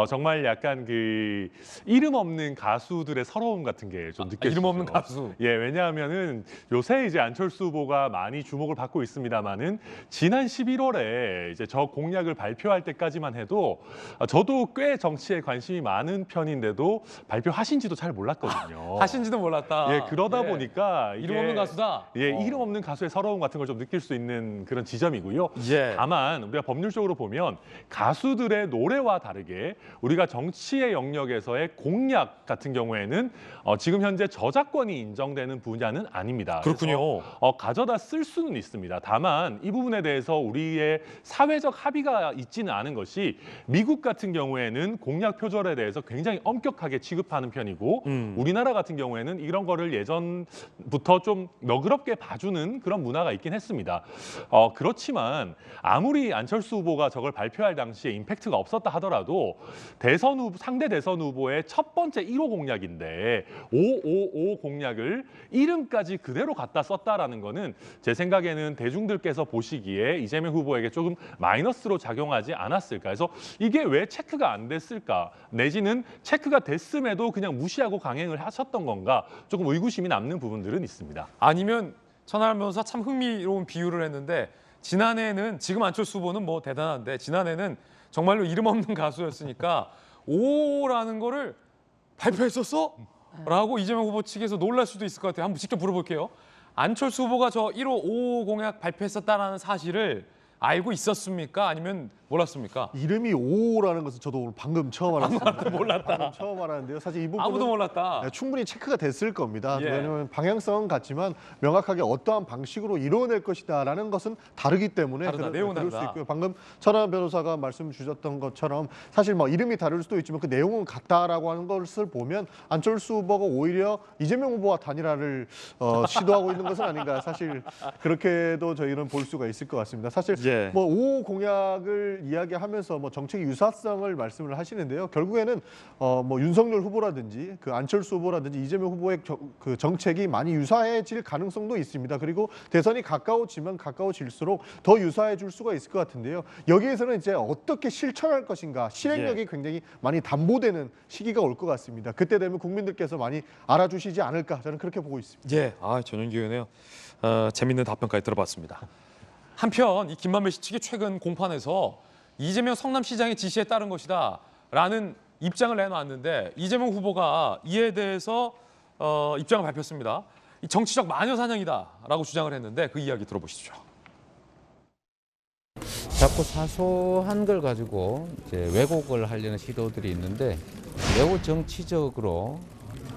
정말 약간 그 이름 없는 가수들의 서러움 같은 게 좀 느껴지죠. 이름 없는 가수. 예, 왜냐하면은 요새 이제 안철수 후보가 많이 주목을 받고 있습니다만은 지난 11월에 이제 저 공약을 발표할 때까지만 해도 저도 꽤 정치에 관심이 많은 편인데도 발표하신지도 잘 몰랐거든요. 하신지도 몰랐다. 예, 그러다 보니까 이름 없는 가수다. 예, 이름 없는 가수의 서러움 같은 걸 좀 느낄 수 있는 그런 지점이고요. 예. 다만 우리가 법률적으로 보면 가수들의 노래와 다르게 우리가 정치의 영역에서의 공약 같은 경우에는 지금 현재 저작권이 인정되는 분야는 아닙니다. 그렇군요. 그래서 가져다 쓸 수는 있습니다. 다만 이 부분에 대해서 우리의 사회적 합의가 있지는 않은 것이 미국 같은 경우에는 공약 표절에 대해서 굉장히 엄격하게 취급하는 편이고 우리나라 같은 경우에는 이런 거를 예전부터 좀 너그럽게 봐주는 그런 문화가 바가 있긴 했습니다. 그렇지만 아무리 안철수 후보가 저걸 발표할 당시에 임팩트가 없었다 하더라도 상대 대선 후보의 첫 번째 1호 공약인데 555 공약을 이름까지 그대로 갖다 썼다라는 거는 제 생각에는 대중들께서 보시기에 이재명 후보에게 조금 마이너스로 작용하지 않았을까. 그래서 이게 왜 체크가 안 됐을까? 내지는 체크가 됐음에도 그냥 무시하고 강행을 하셨던 건가? 조금 의구심이 남는 부분들은 있습니다. 아니면 천하람 변호사 참 흥미로운 비유를 했는데 지난해에는 지금 안철수 후보는 뭐 대단한데 지난해는 정말로 이름 없는 가수였으니까 5라는 거를 발표했었어? 라고 이재명 후보 측에서 놀랄 수도 있을 것 같아요. 한번 직접 물어볼게요. 안철수 후보가 저 1호 5 공약 발표했었다라는 사실을 알고 있었습니까? 아니면 몰랐습니까? 이름이 5라는 것은 저도 오늘 방금 처음 알았습니다. 몰랐다. 방금 처음 알았는데요. 사실 이 부분은 아무도 몰랐다. 충분히 체크가 됐을 겁니다. 예. 왜냐하면 방향성은 같지만 명확하게 어떠한 방식으로 이뤄낼 것이다라는 것은 다르기 때문에 다르다. 내용은 그럴 수 다르다. 있고요. 방금 천하람 변호사가 말씀 주셨던 것처럼 사실 뭐 이름이 다를 수도 있지만 그 내용은 같다라고 하는 것을 보면 안철수 후보가 오히려 이재명 후보와 단일화를 시도하고 있는 것은 아닌가. 사실 그렇게도 저희는 볼 수가 있을 것 같습니다. 사실 예. 뭐 5 공약을 이야기하면서 뭐 정책 유사성을 말씀을 하시는데요. 결국에는 뭐 윤석열 후보라든지 그 안철수 후보라든지 이재명 후보의 그 정책이 많이 유사해질 가능성도 있습니다. 그리고 대선이 가까워지면 가까워질수록 더 유사해질 수가 있을 것 같은데요. 여기에서는 이제 어떻게 실천할 것인가 실행력이 굉장히 많이 담보되는 시기가 올 것 같습니다. 그때 되면 국민들께서 많이 알아주시지 않을까 저는 그렇게 보고 있습니다. 예, 전용기 의원이요. 재밌는 답변까지 들어봤습니다. 한편 이 김만배 씨 측이 최근 공판에서 이재명 성남시장의 지시에 따른 것이다 라는 입장을 내놨는데 이재명 후보가 이에 대해서 입장을 발표했습니다. 이 정치적 마녀 사냥이다 라고 주장을 했는데 그 이야기 들어보시죠. 자꾸 사소한 걸 가지고 이제 왜곡을 하려는 시도들이 있는데 매우 정치적으로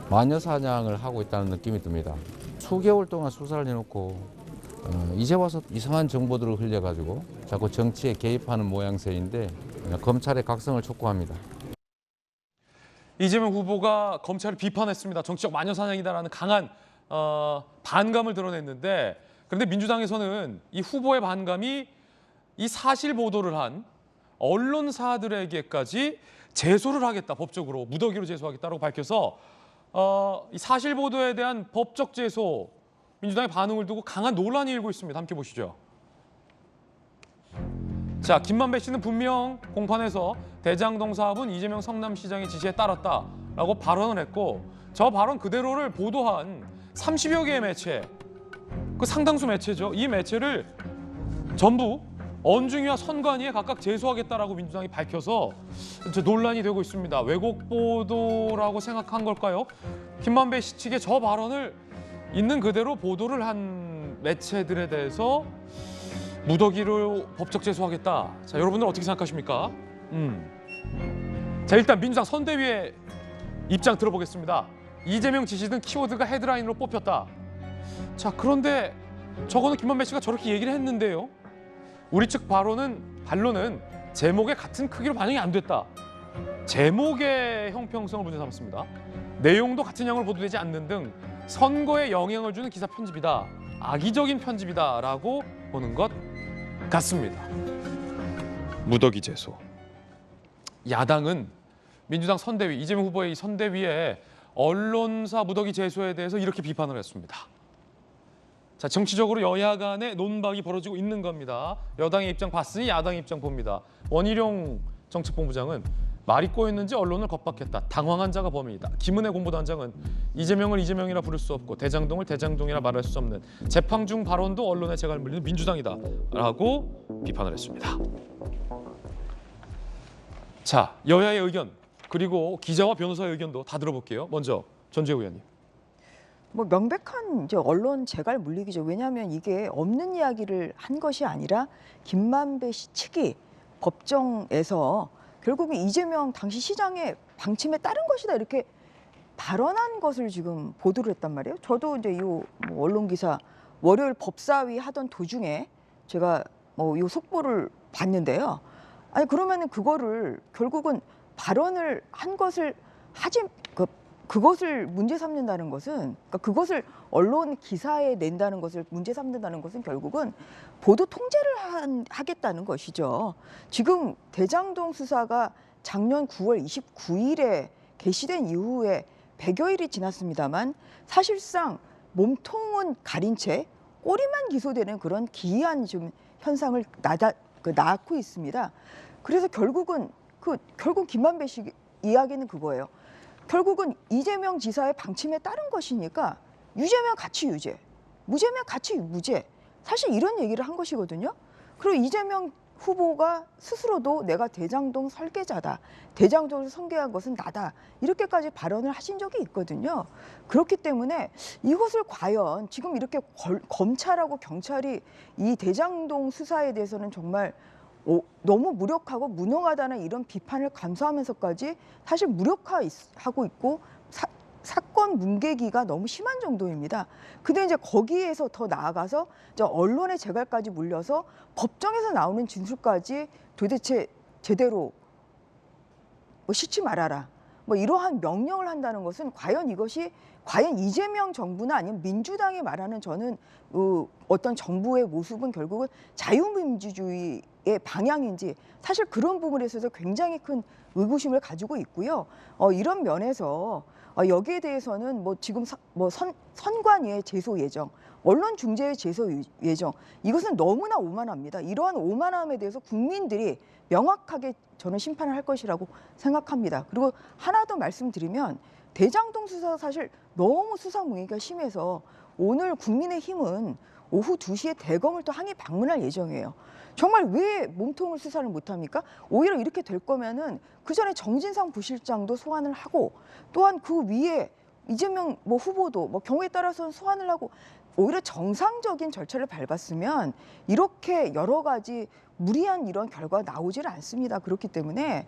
마녀 사냥을 하고 있다는 느낌이 듭니다. 수개월 동안 수사를 해놓고 이제 와서 이상한 정보들을 흘려가지고 자꾸 정치에 개입하는 모양새인데 검찰의 각성을 촉구합니다. 이재명 후보가 검찰을 비판했습니다. 정치적 마녀 사냥이다라는 강한 반감을 드러냈는데 그런데 민주당에서는 이 후보의 반감이 이 사실 보도를 한 언론사들에게까지 제소를 하겠다. 법적으로 무더기로 제소하겠다라고 밝혀서 이 사실 보도에 대한 법적 제소 민주당의 반응을 두고 강한 논란이 일고 있습니다. 함께 보시죠. 자, 김만배 씨는 분명 공판에서 대장동 사업은 이재명 성남시장의 지시에 따랐다라고 발언을 했고 저 발언 그대로를 보도한 30여 개의 매체, 그 상당수 매체죠. 이 매체를 전부 언중위와 선관위에 각각 제소하겠다라고 민주당이 밝혀서 논란이 되고 있습니다. 왜곡 보도라고 생각한 걸까요? 김만배 씨 측의 저 발언을 있는 그대로 보도를 한 매체들에 대해서 무더기로 법적 제소하겠다. 자, 여러분들 어떻게 생각하십니까? 자, 일단 민주당 선대위의 입장 들어보겠습니다. 이재명 지시 등 키워드가 헤드라인으로 뽑혔다. 자, 그런데 저거는 김만배 씨가 저렇게 얘기를 했는데요. 우리 측 반론은 제목의 같은 크기로 반영이 안 됐다. 제목의 형평성을 문제 삼았습니다. 내용도 같은 양으로 보도되지 않는 등 선거에 영향을 주는 기사 편집이다. 악의적인 편집이다라고 보는 것 같습니다. 무더기 제소. 야당은 민주당 선대위, 이재명 후보의 이 선대위에 언론사 무더기 제소에 대해서 이렇게 비판을 했습니다. 자, 정치적으로 여야 간의 논박이 벌어지고 있는 겁니다. 여당의 입장 봤으니 야당의 입장 봅니다. 원희룡 정책본부장은 말이 꼬였는지 언론을 겁박했다. 당황한 자가 범인이다. 김은혜 공보단장은 이재명을 이재명이라 부를 수 없고 대장동을 대장동이라 말할 수 없는 재판 중 발언도 언론의 재갈을 물리는 민주당이다 라고 비판을 했습니다. 자, 여야의 의견 그리고 기자와 변호사의 의견도 다 들어볼게요. 먼저 전주혜 의원님. 뭐 명백한 이제 언론 재갈 물리기죠. 왜냐하면 이게 없는 이야기를 한 것이 아니라 김만배 씨 측이 법정에서 결국은 이재명 당시 시장의 방침에 따른 것이다 이렇게 발언한 것을 지금 보도를 했단 말이에요. 저도 이제 이 언론 기사 월요일 법사위 하던 도중에 제가 이 속보를 봤는데요. 아니 그러면은 그거를 결국은 발언을 한 것을 그것을 문제 삼는다는 것은, 그러니까 그것을 언론 기사에 낸다는 것을 문제 삼는다는 것은 결국은 보도 통제를 하겠다는 것이죠. 지금 대장동 수사가 작년 9월 29일에 개시된 이후에 100여일이 지났습니다만 사실상 몸통은 가린 채 꼬리만 기소되는 그런 기이한 좀 현상을 낳고 있습니다. 그래서 결국 김만배 씨 이야기는 그거예요. 결국은 이재명 지사의 방침에 따른 것이니까 유죄면 같이 유죄, 무죄면 같이 무죄. 사실 이런 얘기를 한 것이거든요. 그리고 이재명 후보가 스스로도 내가 대장동 설계자다, 대장동을 설계한 것은 나다, 이렇게까지 발언을 하신 적이 있거든요. 그렇기 때문에 이것을 과연 지금 이렇게 검찰하고 경찰이 이 대장동 수사에 대해서는 정말 너무 무력하고 무능하다는 이런 비판을 감수하면서까지 사실 무력화하고 있고 사건 문개기가 너무 심한 정도입니다. 근데 이제 거기에서 더 나아가서 이제 언론의 재갈까지 물려서 법정에서 나오는 진술까지 도대체 제대로 뭐 씻지 말아라, 뭐 이러한 명령을 한다는 것은 과연 이것이 과연 이재명 정부나 아니면 민주당이 말하는 저는 어떤 정부의 모습은 결국은 자유민주주의의 방향인지 사실 그런 부분에 있어서 굉장히 큰 의구심을 가지고 있고요. 이런 면에서 여기에 대해서는 뭐 지금 선관위의 제소 예정, 언론 중재의 제소 예정, 이것은 너무나 오만합니다. 이러한 오만함에 대해서 국민들이 명확하게 저는 심판을 할 것이라고 생각합니다. 그리고 하나 더 말씀드리면 대장동 수사 사실 너무 수사 무기가 심해서 오늘 국민의힘은 오후 2시에 대검을 또 항의 방문할 예정이에요. 정말 왜 몸통을 수사를 못합니까? 오히려 이렇게 될 거면은 그 전에 정진상 부실장도 소환을 하고 또한 그 위에 이재명 후보도 경우에 따라서는 소환을 하고 오히려 정상적인 절차를 밟았으면 이렇게 여러 가지 무리한 이런 결과가 나오지는 않습니다. 그렇기 때문에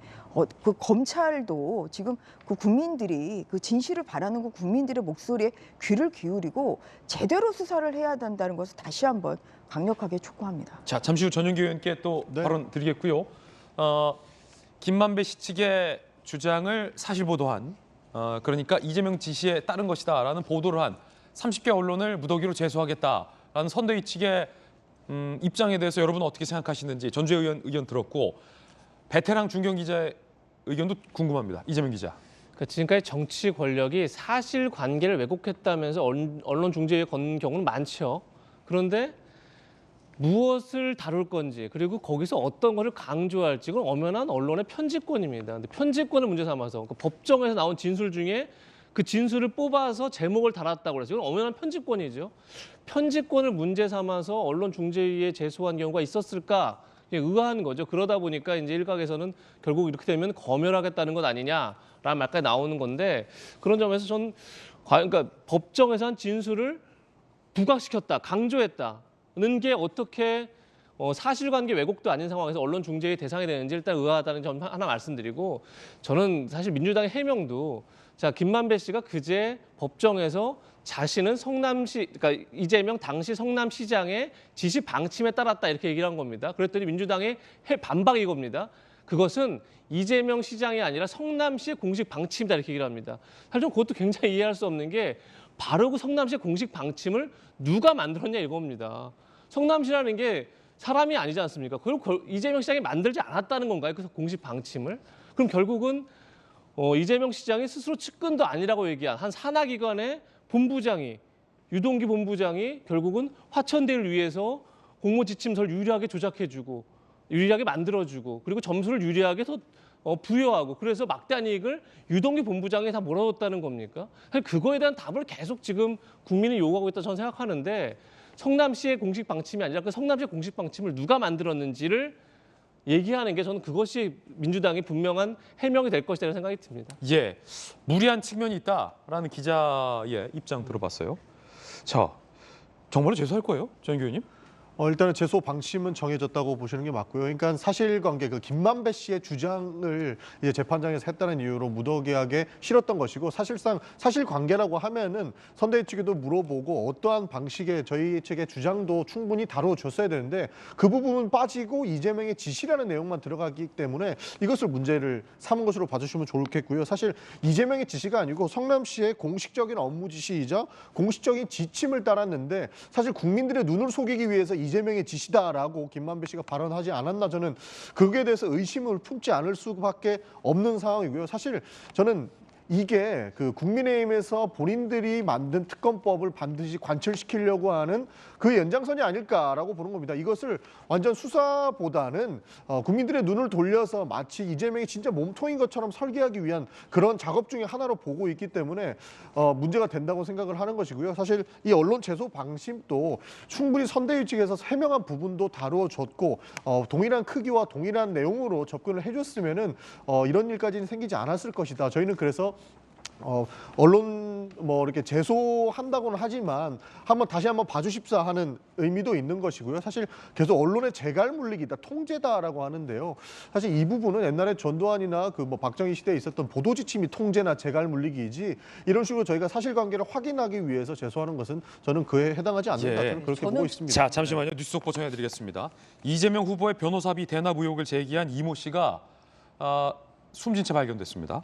그 검찰도 지금 그 국민들이 그 진실을 바라는 그 국민들의 목소리에 귀를 기울이고 제대로 수사를 해야 된다는 것을 다시 한번 강력하게 촉구합니다. 자, 잠시 후 전용기 의원께 또 발언 드리겠고요. 김만배 씨 측의 주장을 사실 보도한 그러니까 이재명 지시에 따른 것이다라는 보도를 한 30개 언론을 무더기로 제소하겠다라는 선대위 측의 입장에 대해서 여러분은 어떻게 생각하시는지 전주의 의견 들었고 베테랑 중견 기자의 의견도 궁금합니다. 이재명 기자. 그러니까 지금까지 정치 권력이 사실관계를 왜곡했다면서 언론중재에 건 경우는 많죠. 그런데 무엇을 다룰 건지 그리고 거기서 어떤 것을 강조할지 그건 엄연한 언론의 편집권입니다. 근데 편집권을 문제 삼아서 그러니까 법정에서 나온 진술 중에 그 진술을 뽑아서 제목을 달았다고 그래서 이건 엄연한 편집권이죠. 편집권을 문제 삼아서 언론중재위에 제소한 경우가 있었을까? 의아한 거죠. 그러다 보니까 이제 일각에서는 결국 이렇게 되면 검열하겠다는 것 아니냐라는 말까지 나오는 건데 그런 점에서 전 그러니까 법정에서 한 진술을 부각시켰다, 강조했다는 게 어떻게 사실관계 왜곡도 아닌 상황에서 언론중재의 대상이 되는지 일단 의아하다는 점 하나 말씀드리고 저는 사실 민주당의 해명도 자 김만배 씨가 그제 법정에서 자신은 성남시 그러니까 이재명 당시 성남시장의 지시 방침에 따랐다 이렇게 얘기를 한 겁니다. 그랬더니 민주당의 반박 이겁니다. 그것은 이재명 시장이 아니라 성남시의 공식 방침이다 이렇게 얘기를 합니다. 사실 좀 그것도 굉장히 이해할 수 없는 게 바로 그 성남시의 공식 방침을 누가 만들었냐 이겁니다. 성남시라는 게 사람이 아니지 않습니까? 그럼 이재명 시장이 만들지 않았다는 건가요? 그 공식 방침을? 그럼 결국은 이재명 시장이 스스로 측근도 아니라고 얘기한 한 산하기관의 본부장이 유동기 본부장이 결국은 화천대를 위해서 공모지침서를 유리하게 조작해주고 유리하게 만들어주고 그리고 점수를 유리하게 더 부여하고 그래서 막대한 이익을 유동기 본부장에 다 몰아줬다는 겁니까? 사실 그거에 대한 답을 계속 지금 국민이 요구하고 있다 저는 생각하는데 성남시의 공식 방침이 아니라 그 성남시의 공식 방침을 누가 만들었는지를 얘기하는 게 저는 그것이 민주당이 분명한 해명이 될 것이라는 생각이 듭니다. 예, 무리한 측면이 있다라는 기자의 입장 들어봤어요. 자, 정말로 제소할 거예요, 전용기 의원님? 일단은 제소 방침은 정해졌다고 보시는 게 맞고요. 그러니까 사실관계, 그 김만배 씨의 주장을 이제 재판장에서 했다는 이유로 무더기하게 실었던 것이고, 사실상 사실관계라고 하면은 선대위 측에도 물어보고 어떠한 방식의 저희 측의 주장도 충분히 다뤄줬어야 되는데 그 부분은 빠지고 이재명의 지시라는 내용만 들어가기 때문에 이것을 문제를 삼은 것으로 봐주시면 좋겠고요. 사실 이재명의 지시가 아니고 성남시의 공식적인 업무 지시이자 공식적인 지침을 따랐는데 사실 국민들의 눈을 속이기 위해서 이재명의 지시다라고 김만배 씨가 발언하지 않았나, 저는 그거에 대해서 의심을 품지 않을 수밖에 없는 상황이고요. 사실 저는 이게 그 국민의힘에서 본인들이 만든 특검법을 반드시 관철시키려고 하는 그 연장선이 아닐까라고 보는 겁니다. 이것을 완전 수사보다는 국민들의 눈을 돌려서 마치 이재명이 진짜 몸통인 것처럼 설계하기 위한 그런 작업 중에 하나로 보고 있기 때문에 문제가 된다고 생각을 하는 것이고요. 사실 이 언론 제소 방침도 충분히 선대위 측에서 해명한 부분도 다루어졌고 동일한 크기와 동일한 내용으로 접근을 해줬으면은 이런 일까지는 생기지 않았을 것이다. 저희는 그래서 언론 이렇게 제소한다고는 하지만 다시 한번 봐주십사 하는 의미도 있는 것이고요. 사실 계속 언론의 재갈 물리기다, 통제다라고 하는데요. 사실 이 부분은 옛날에 전두환이나 박정희 시대에 있었던 보도 지침이 통제나 재갈 물리기이지, 이런 식으로 저희가 사실관계를 확인하기 위해서 제소하는 것은 저는 그에 해당하지 않는다. 저는 그렇게 보고 있습니다. 자, 잠시만요. 뉴스 속보 전해드리겠습니다. 이재명 후보의 변호사비 대납 의혹을 제기한 이모 씨가 숨진 채 발견됐습니다.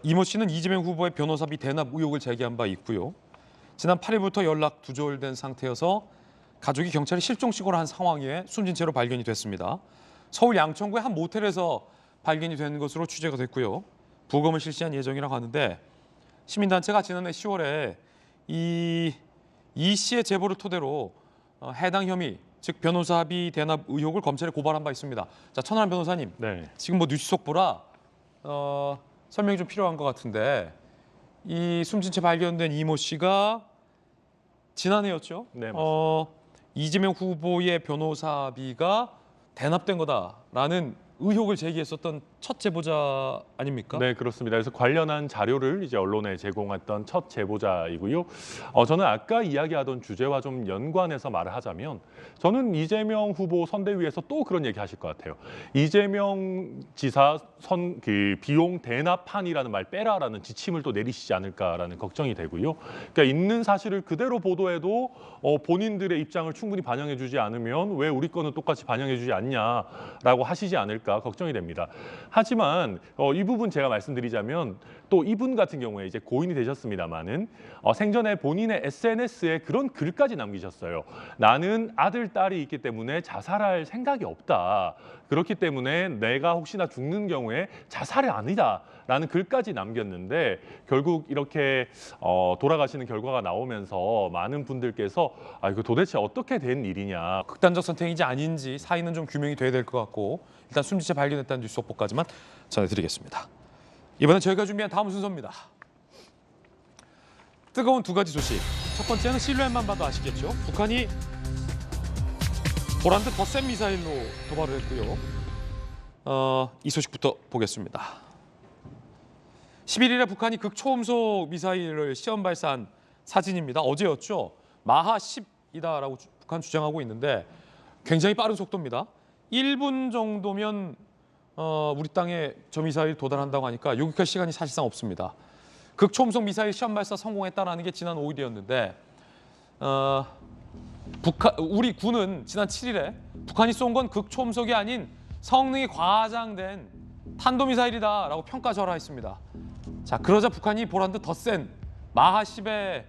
이모 씨는 이재명 후보의 변호사비 대납 의혹을 제기한 바 있고요. 지난 8일부터 연락 두절된 상태여서 가족이 경찰에 실종 신고를 한 상황에 숨진 채로 발견이 됐습니다. 서울 양천구의 한 모텔에서 발견이 된 것으로 취재가 됐고요. 부검을 실시한 예정이라고 하는데, 시민단체가 지난해 10월에 이 씨의 제보를 토대로 해당 혐의, 즉 변호사비 대납 의혹을 검찰에 고발한 바 있습니다. 자, 천하람 변호사님, 지금 뉴스 속보라 설명이 좀 필요한 것 같은데, 이 숨진 채 발견된 이모 씨가 지난해였죠. 네, 맞습니다. 이재명 후보의 변호사비가 대납된 거다라는 의혹을 제기했었던 첫 제보자 아닙니까? 네, 그렇습니다. 그래서 관련한 자료를 이제 언론에 제공했던 첫 제보자이고요. 저는 아까 이야기하던 주제와 좀 연관해서 말을 하자면, 저는 이재명 후보 선대위에서 또 그런 얘기 하실 것 같아요. 이재명 지사 비용 대납판이라는 말 빼라라는 지침을 또 내리시지 않을까라는 걱정이 되고요. 그러니까 있는 사실을 그대로 보도해도 본인들의 입장을 충분히 반영해주지 않으면 왜 우리 거는 똑같이 반영해주지 않냐라고 하시지 않을까 걱정이 됩니다. 하지만 이 부분 제가 말씀드리자면, 또 이분 같은 경우에 이제 고인이 되셨습니다마는 생전에 본인의 SNS에 그런 글까지 남기셨어요. 나는 아들, 딸이 있기 때문에 자살할 생각이 없다. 그렇기 때문에 내가 혹시나 죽는 경우에 자살이 아니다라는 글까지 남겼는데, 결국 이렇게 돌아가시는 결과가 나오면서 많은 분들께서 이거 도대체 어떻게 된 일이냐, 극단적 선택인지 아닌지 사인은 좀 규명이 돼야 될 것 같고, 일단 숨진 채 발견했다는 뉴스 속보까지만 전해드리겠습니다. 이번엔 저희가 준비한 다음 순서입니다. 뜨거운 두 가지 소식. 첫 번째는 실루엣만 봐도 아시겠죠? 북한이 보란 듯 더 센 미사일로 도발을 했고요. 이 소식부터 보겠습니다. 11일에 북한이 극초음속 미사일을 시험 발사한 사진입니다. 어제였죠. 마하 10이다라고 북한 주장하고 있는데 굉장히 빠른 속도입니다. 1분 정도면 우리 땅에 저 미사일 도달한다고 하니까 요격할 시간이 사실상 없습니다. 극초음속 미사일 시험 발사 성공했다라는 게 지난 5일이었는데 우리 군은 지난 7일에 북한이 쏜 건 극초음속이 아닌 성능이 과장된 탄도미사일이다라고 평가절하했습니다. 자, 그러자 북한이 보란 듯 더 센 마하 10의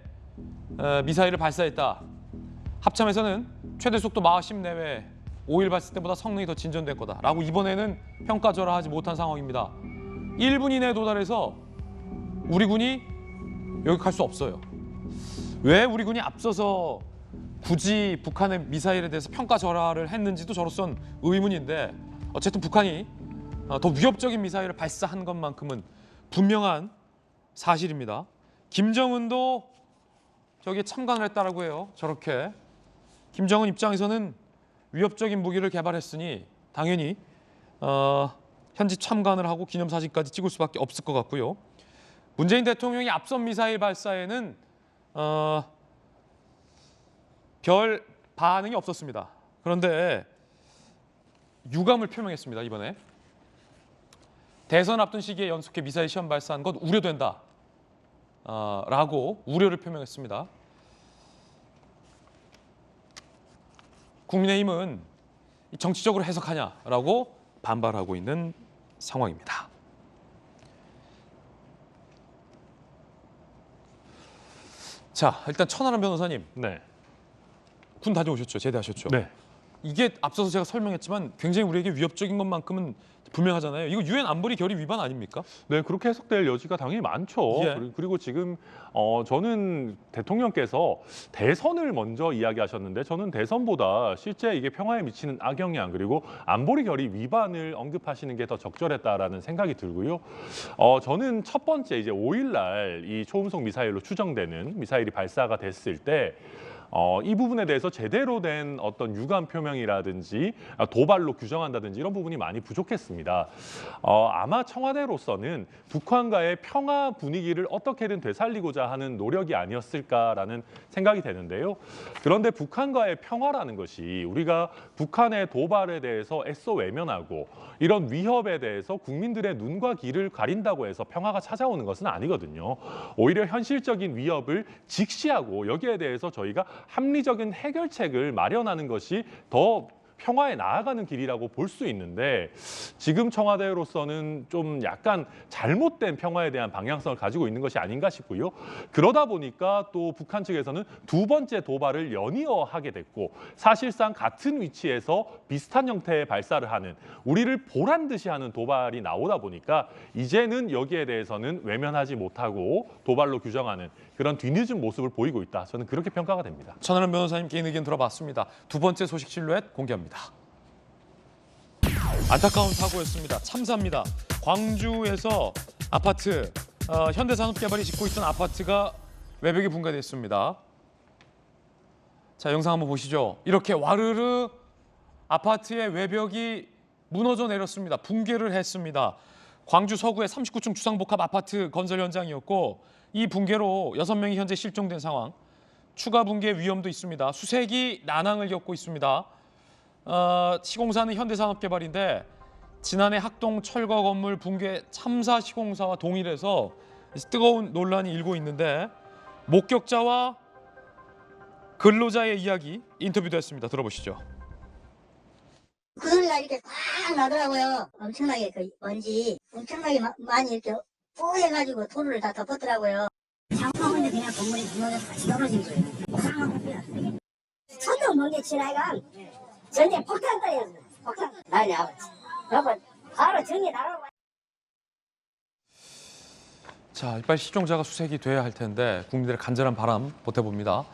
미사일을 발사했다. 합참에서는 최대 속도 마하 10 내외 5일 발사 때보다 성능이 더 진전된 거다라고 이번에는 평가절하하지 못한 상황입니다. 1분 이내에 도달해서 우리 군이 요격할 수 없어요. 왜 우리 군이 앞서서 굳이 북한의 미사일에 대해서 평가절하를 했는지도 저로선 의문인데, 어쨌든 북한이 더 위협적인 미사일을 발사한 것만큼은 분명한 사실입니다. 김정은도 저기에 참관을 했다라고 해요. 저렇게 김정은 입장에서는 위협적인 무기를 개발했으니 당연히 현지 참관을 하고 기념사진까지 찍을 수밖에 없을 것 같고요. 문재인 대통령이 앞선 미사일 발사에는 별 반응이 없었습니다. 그런데 유감을 표명했습니다. 이번에 대선 앞둔 시기에 연속해 미사일 시험 발사한 것 우려된다. 라고 우려를 표명했습니다. 국민의힘은 정치적으로 해석하냐라고 반발하고 있는 상황입니다. 자, 일단 천하람 변호사님. 네. 군 다녀오셨죠? 제대하셨죠? 네. 이게 앞서서 제가 설명했지만 굉장히 우리에게 위협적인 것만큼은 분명하잖아요. 이거 유엔 안보리 결의 위반 아닙니까? 네, 그렇게 해석될 여지가 당연히 많죠. 예. 그리고 지금 저는 대통령께서 대선을 먼저 이야기하셨는데 저는 대선보다 실제 이게 평화에 미치는 악영향 그리고 안보리 결의 위반을 언급하시는 게 더 적절했다라는 생각이 들고요. 저는 첫 번째 이제 5일 날 이 초음속 미사일로 추정되는 미사일이 발사가 됐을 때 이 부분에 대해서 제대로 된 어떤 유감 표명이라든지 도발로 규정한다든지 이런 부분이 많이 부족했습니다. 아마 청와대로서는 북한과의 평화 분위기를 어떻게든 되살리고자 하는 노력이 아니었을까라는 생각이 되는데요. 그런데 북한과의 평화라는 것이 우리가 북한의 도발에 대해서 애써 외면하고 이런 위협에 대해서 국민들의 눈과 귀를 가린다고 해서 평화가 찾아오는 것은 아니거든요. 오히려 현실적인 위협을 직시하고 여기에 대해서 저희가 합리적인 해결책을 마련하는 것이 더 평화에 나아가는 길이라고 볼 수 있는데 지금 청와대로서는 좀 약간 잘못된 평화에 대한 방향성을 가지고 있는 것이 아닌가 싶고요. 그러다 보니까 또 북한 측에서는 두 번째 도발을 연이어 하게 됐고 사실상 같은 위치에서 비슷한 형태의 발사를 하는 우리를 보란 듯이 하는 도발이 나오다 보니까 이제는 여기에 대해서는 외면하지 못하고 도발로 규정하는 그런 뒤늦은 모습을 보이고 있다. 저는 그렇게 평가가 됩니다. 천하람 변호사님 개인 의견 들어봤습니다. 두 번째 소식 실루엣 공개합니다. 안타까운 사고였습니다. 참사입니다. 광주에서 아파트, 현대산업개발이 짓고 있던 아파트가 외벽이 붕괴됐습니다. 자, 영상 한번 보시죠. 이렇게 와르르 아파트의 외벽이 무너져 내렸습니다. 붕괴를 했습니다. 광주 서구의 39층 주상복합 아파트 건설 현장이었고 이 붕괴로 6명이 현재 실종된 상황. 추가 붕괴 위험도 있습니다. 수색이 난항을 겪고 있습니다. 시공사는 현대산업개발인데 지난해 학동 철거 건물 붕괴 참사 시공사와 동일해서 뜨거운 논란이 일고 있는데 목격자와 근로자의 이야기 인터뷰도 했습니다. 들어보시죠. 그 소리가 이렇게 꽉 나더라고요. 엄청나게 그 먼지 엄청나게 많이 이렇게 뿌해가지고 도로를 다 덮었더라고요. 장판인데 그냥 건물이 무너져서 같이 떨어진 거예요. 이상한 겁니다. 천둥 번개 지나가 전에 폭탄 떨어졌어요. 폭탄 난리 나왔지. 여보 바로 전기 나가고. 자, 이빨 실종자가 수색이 돼야 할 텐데 국민들의 간절한 바람 보태봅니다.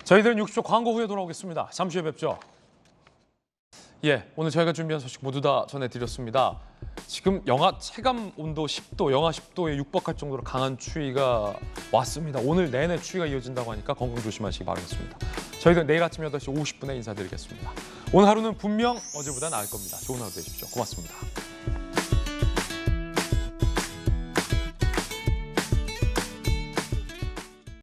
저희들은 60초 광고 후에 돌아오겠습니다. 잠시 후에 뵙죠. 예, 오늘 저희가 준비한 소식 모두 다 전해드렸습니다. 지금 영하 체감 온도 10도, 영하 10도에 육박할 정도로 강한 추위가 왔습니다. 오늘 내내 추위가 이어진다고 하니까 건강 조심하시기 바라겠습니다. 저희들 내일 아침 8시 50분에 인사드리겠습니다. 오늘 하루는 분명 어제보다 나을 겁니다. 좋은 하루 되십시오. 고맙습니다.